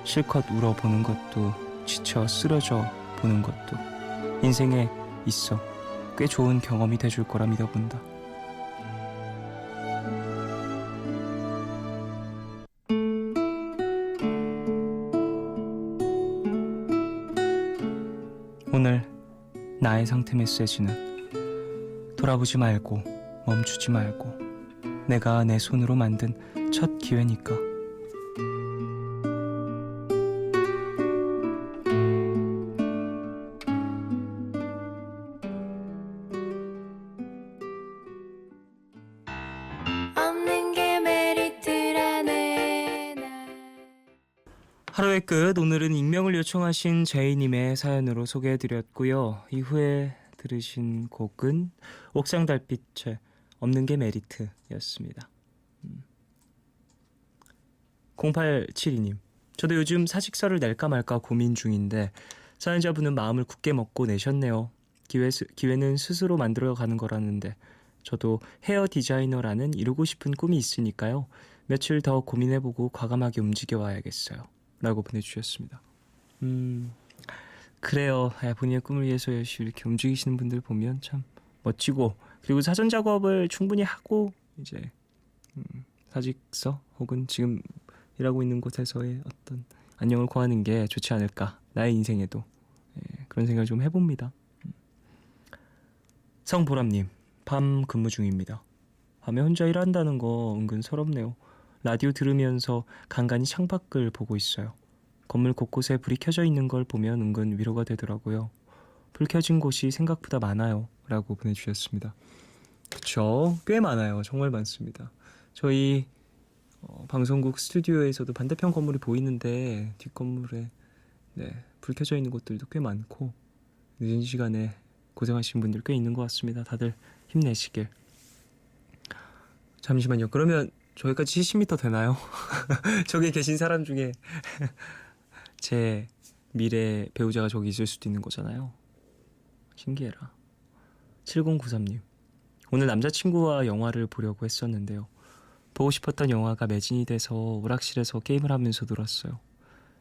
실컷 울어보는 것도 지쳐 쓰러져 보는 것도 인생에 있어 꽤 좋은 경험이 돼줄 거라 믿어본다. 오늘 나의 상태 메시지는 돌아보지 말고 멈추지 말고 내가 내 손으로 만든 첫 기회니까. 없는 게 메리트라네. 하루의 끝, 오늘은 익명을 요청하신 제이님의 사연으로 소개해드렸고요. 이후에 들으신 곡은 옥상 달빛의 없는 게 메리트였습니다. 0872님, 저도 요즘 사직서를 낼까 말까 고민 중인데 사연자분은 마음을 굳게 먹고 내셨네요. 기회는 스스로 만들어가는 거라는데 저도 헤어 디자이너라는 이루고 싶은 꿈이 있으니까요. 며칠 더 고민해보고 과감하게 움직여와야겠어요. 라고 보내주셨습니다. 그래요. 본인의 꿈을 위해서 열심히 이렇게 움직이시는 분들 보면 참 멋지고, 그리고 사전 작업을 충분히 하고 이제 사직서 혹은 지금 일하고 있는 곳에서의 어떤 안녕을 구하는 게 좋지 않을까. 나의 인생에도 그런 생각을 좀 해봅니다. 성보람님, 밤 근무 중입니다. 밤에 혼자 일한다는 거 은근 서럽네요. 라디오 들으면서 간간히 창밖을 보고 있어요. 건물 곳곳에 불이 켜져 있는 걸 보면 은근 위로가 되더라고요. 불 켜진 곳이 생각보다 많아요. 라고 보내주셨습니다. 그쵸? 꽤 많아요. 정말 많습니다. 저희 방송국 스튜디오에서도 반대편 건물이 보이는데 뒷건물에 불 켜져 있는 곳들도 꽤 많고 늦은 시간에 고생하신 분들 꽤 있는 것 같습니다. 다들 힘내시길. 잠시만요. 그러면 저기까지 70m 되나요? 저기 계신 사람 중에 제 미래 배우자가 저기 있을 수도 있는 거잖아요. 신기해라. 7093님, 오늘 남자친구와 영화를 보려고 했었는데요. 보고 싶었던 영화가 매진이 돼서 오락실에서 게임을 하면서 놀았어요.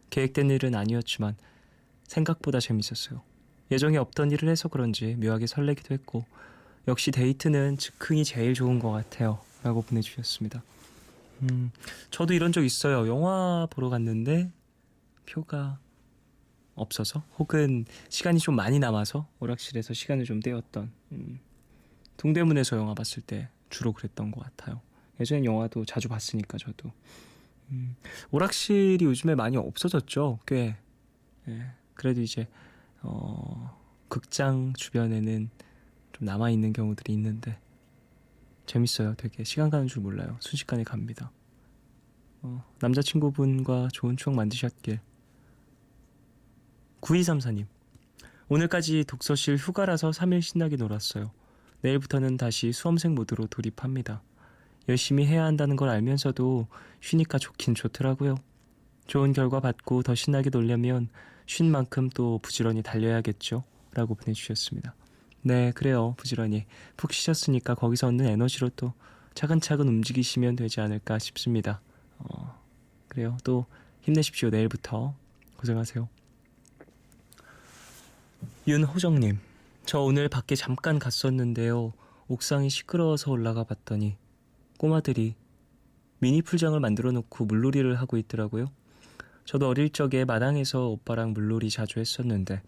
계획된 일은 아니었지만 생각보다 재밌었어요. 예정에 없던 일을 해서 그런지 묘하게 설레기도 했고 역시 데이트는 즉흥이 제일 좋은 것 같아요. 라고 보내주셨습니다. 저도 이런 적 있어요. 영화 보러 갔는데 표가 없어서 혹은 시간이 좀 많이 남아서 오락실에서 시간을 좀 때웠던 동대문에서 영화 봤을 때 주로 그랬던 것 같아요. 예전엔 영화도 자주 봤으니까 저도 오락실이 요즘에 많이 없어졌죠. 꽤 예, 그래도 이제 극장 주변에는 좀 남아있는 경우들이 있는데 재밌어요. 되게 시간 가는 줄 몰라요. 순식간에 갑니다. 남자친구분과 좋은 추억 만드셨길. 9234님, 오늘까지 독서실 휴가라서 3일 신나게 놀았어요. 내일부터는 다시 수험생 모드로 돌입합니다. 열심히 해야 한다는 걸 알면서도 쉬니까 좋긴 좋더라고요. 좋은 결과 받고 더 신나게 놀려면 쉰 만큼 또 부지런히 달려야겠죠? 라고 보내주셨습니다. 네, 그래요. 부지런히 푹 쉬셨으니까 거기서 얻는 에너지로 또 차근차근 움직이시면 되지 않을까 싶습니다. 그래요. 또 힘내십시오. 내일부터 고생하세요. 윤호정님, 저 오늘 밖에 잠깐 갔었는데요. 옥상이 시끄러워서 올라가 봤더니 꼬마들이 미니 풀장을 만들어 놓고 물놀이를 하고 있더라고요. 저도 어릴 적에 마당에서 오빠랑 물놀이 자주 했었는데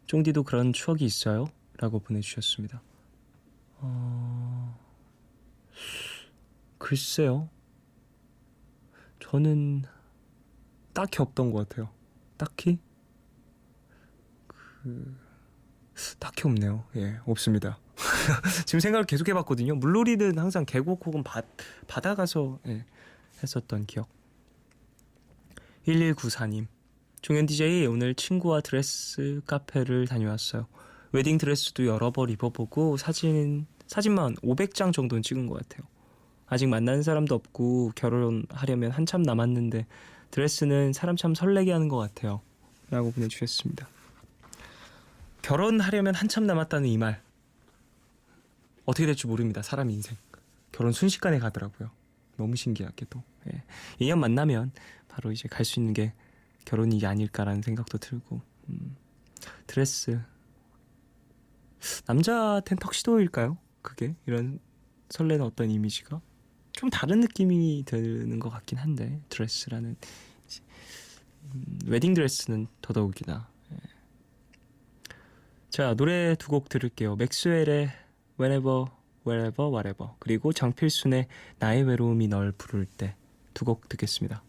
쫑디도 그런 추억이 있어요? 라고 보내주셨습니다. 글쎄요. 저는 딱히 없던 것 같아요. 딱히? 딱히 없네요. 예, 없습니다. 지금 생각을 계속 해봤거든요. 물놀이는 항상 계곡 혹은 바다 가서 했었던 기억. 1194님, 종현 DJ 오늘 친구와 드레스 카페를 다녀왔어요. 웨딩 드레스도 여러 벌 입어보고 사진만 500장 정도는 찍은 것 같아요. 아직 만나는 사람도 없고 결혼하려면 한참 남았는데 드레스는 사람 참 설레게 하는 것 같아요. 라고 보내주셨습니다. 결혼하려면 한참 남았다는 이 말 어떻게 될지 모릅니다. 사람 인생 결혼 순식간에 가더라고요. 너무 신기하게도 2년 만나면 바로 이제 갈 수 있는 게 결혼이 아닐까라는 생각도 들고 드레스 남자한텐 턱시도일까요? 그게 이런 설레는 어떤 이미지가 좀 다른 느낌이 드는 것 같긴 한데 드레스라는 웨딩 드레스는 더더욱이나 자, 노래 두 곡 들을게요. 맥스웰의 Whenever, Wherever, Whatever 그리고 장필순의 나의 외로움이 널 부를 때 두 곡 듣겠습니다.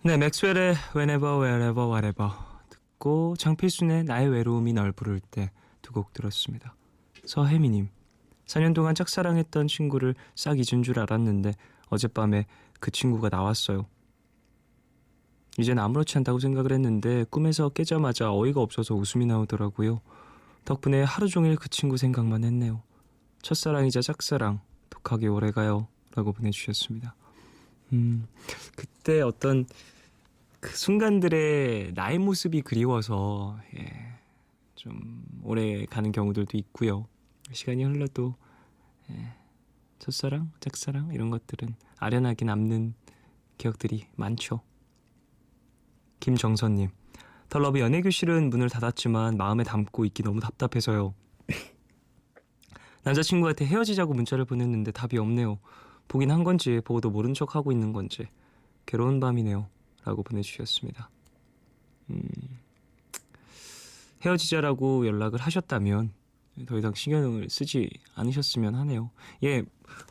네, 맥스웰의 Whenever, Wherever, Whatever 듣고 장필순의 나의 외로움이 널 부를 때 두 곡 들었습니다. 서혜미님, 4년 동안 짝사랑했던 친구를 싹 잊은 줄 알았는데 어젯밤에 그 친구가 나왔어요. 이젠 아무렇지 않다고 생각을 했는데 꿈에서 깨자마자 어이가 없어서 웃음이 나오더라고요. 덕분에 하루 종일 그 친구 생각만 했네요. 첫사랑이자 짝사랑 독하게 오래가요. 라고 보내주셨습니다. 그때 어떤 그 순간들의 나의 모습이 그리워서 좀 오래 가는 경우들도 있고요. 시간이 흘러도 첫사랑, 짝사랑 이런 것들은 아련하게 남는 기억들이 많죠. 김정선님, 덜러브 연애교실은 문을 닫았지만 마음에 담고 있기 너무 답답해서요. 남자친구한테 헤어지자고 문자를 보냈는데 답이 없네요. 보긴 한 건지 보고도 모른 척하고 있는 건지 괴로운 밤이네요. 라고 보내주셨습니다. 헤어지자라고 연락을 하셨다면 더 이상 신경을 쓰지 않으셨으면 하네요.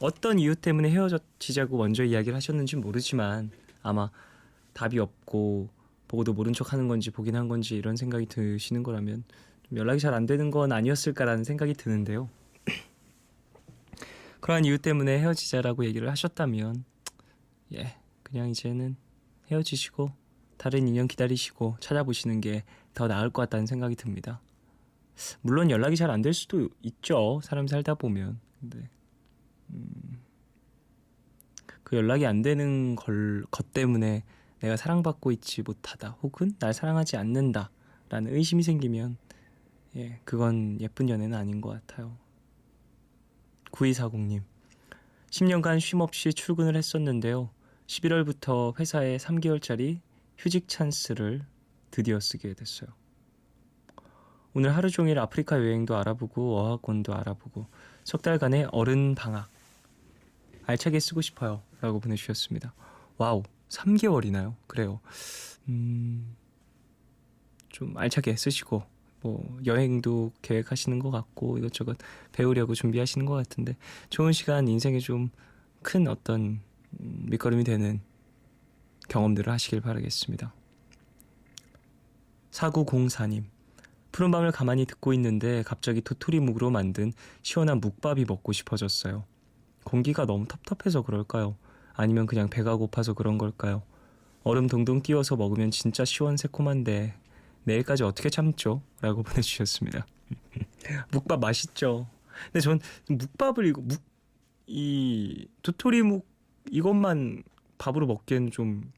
어떤 이유 때문에 헤어지자고 먼저 이야기를 하셨는지는 모르지만 아마 답이 없고 보고도 모른 척 하는 건지 보긴 한 건지 이런 생각이 드시는 거라면 좀 연락이 잘 안 되는 건 아니었을까라는 생각이 드는데요. 그러한 이유 때문에 헤어지자라고 얘기를 하셨다면 그냥 이제는 헤어지시고 다른 인연 기다리시고 찾아보시는 게 더 나을 것 같다는 생각이 듭니다. 물론 연락이 잘 안 될 수도 있죠. 사람 살다 보면. 근데 그 연락이 안 되는 것 때문에 내가 사랑받고 있지 못하다 혹은 날 사랑하지 않는다 라는 의심이 생기면 그건 예쁜 연애는 아닌 것 같아요. 9240님, 10년간 쉼없이 출근을 했었는데요. 11월부터 회사에 3개월짜리 휴직 찬스를 드디어 쓰게 됐어요. 오늘 하루 종일 아프리카 여행도 알아보고 어학원도 알아보고 석 달간의 어른 방학 알차게 쓰고 싶어요 라고 보내주셨습니다. 와우, 3개월이나요? 그래요. 좀 알차게 쓰시고 뭐 여행도 계획하시는 것 같고 이것저것 배우려고 준비하시는 것 같은데 좋은 시간, 인생에 좀 큰 어떤 밑거름이 되는 경험들을 하시길 바라겠습니다. 4904님, 푸른밤을 가만히 듣고 있는데 갑자기 도토리묵으로 만든 시원한 묵밥이 먹고 싶어졌어요. 공기가 너무 텁텁해서 그럴까요? 아니면 그냥 배가 고파서 그런 걸까요? 얼음 동동 띄워서 먹으면 진짜 시원새콤한데 내일까지 어떻게 참죠? 라고 보내주셨습니다. 묵밥 맛있죠. 근데 전 묵밥을 이 도토리묵 이것만 밥으로 먹기에는 좀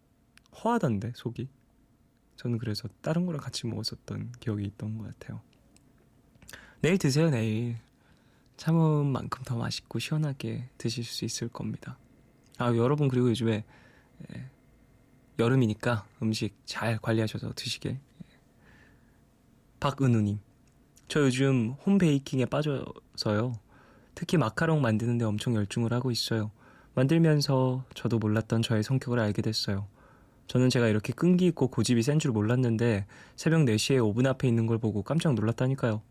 허하던데 속이. 저는 그래서 다른 거랑 같이 먹었었던 기억이 있던 것 같아요. 내일 드세요. 내일 참은 만큼 더 맛있고 시원하게 드실 수 있을 겁니다. 여러분, 그리고 요즘에 여름이니까 음식 잘 관리하셔서 드시길. 박은우님, 저 요즘 홈베이킹에 빠져서요. 특히 마카롱 만드는데 엄청 열중을 하고 있어요. 만들면서 저도 몰랐던 저의 성격을 알게 됐어요. 저는 제가 이렇게 끈기 있고 고집이 센 줄 몰랐는데 새벽 4시에 오븐 앞에 있는 걸 보고 깜짝 놀랐다니까요.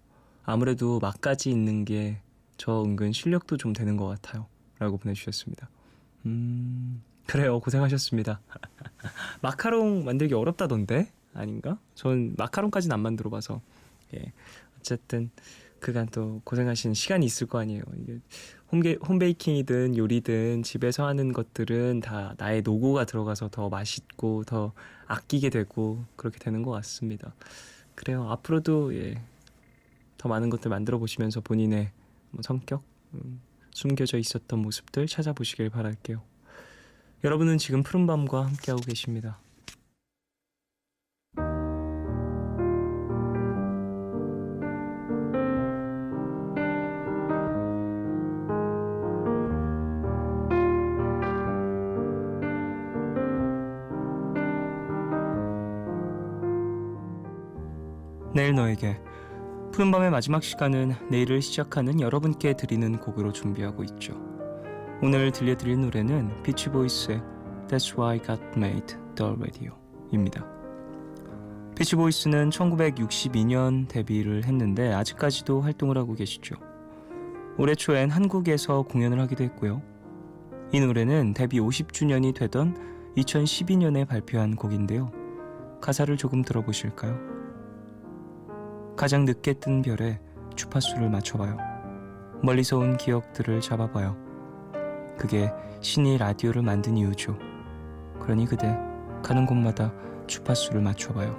아무래도 맛까지 있는 게 저 은근 실력도 좀 되는 것 같아요. 라고 보내주셨습니다. 그래요. 고생하셨습니다. 마카롱 만들기 어렵다던데? 아닌가? 전 마카롱까지는 안 만들어 봐서. 어쨌든 그간 또 고생하신 시간이 있을 거 아니에요. 이게 홈베이킹이든 요리든 집에서 하는 것들은 다 나의 노고가 들어가서 더 맛있고 더 아끼게 되고 그렇게 되는 것 같습니다. 그래요. 앞으로도 더 많은 것들 만들어 보시면서 본인의 성격, 숨겨져 있었던 모습들 찾아보시길 바랄게요. 여러분은 지금 푸른밤과 함께하고 계십니다. 내일 너에게, 푸른밤의 마지막 시간은 내일을 시작하는 여러분께 드리는 곡으로 준비하고 있죠. 오늘 들려드릴 노래는 피치보이스의 That's Why God Made the Radio 입니다. 피치보이스는 1962년 데뷔를 했는데 아직까지도 활동을 하고 계시죠. 올해 초엔 한국에서 공연을 하기도 했고요. 이 노래는 데뷔 50주년이 되던 2012년에 발표한 곡인데요. 가사를 조금 들어보실까요? 가장 늦게 뜬 별에 주파수를 맞춰봐요. 멀리서 온 기억들을 잡아봐요. 그게 신이 라디오를 만든 이유죠. 그러니 그대 가는 곳마다 주파수를 맞춰봐요.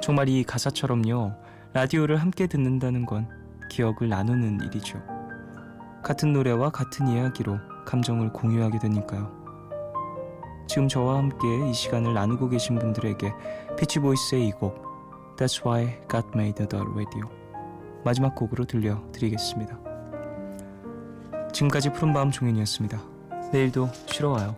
정말 이 가사처럼요, 라디오를 함께 듣는다는 건 기억을 나누는 일이죠. 같은 노래와 같은 이야기로 감정을 공유하게 되니까요. 지금 저와 함께 이 시간을 나누고 계신 분들에게 피치보이스의 이 곡 That's Why God Made the Radio 마지막 곡으로 들려드리겠습니다. 지금까지 푸른밤 종현이었습니다. 내일도 쉬러 와요.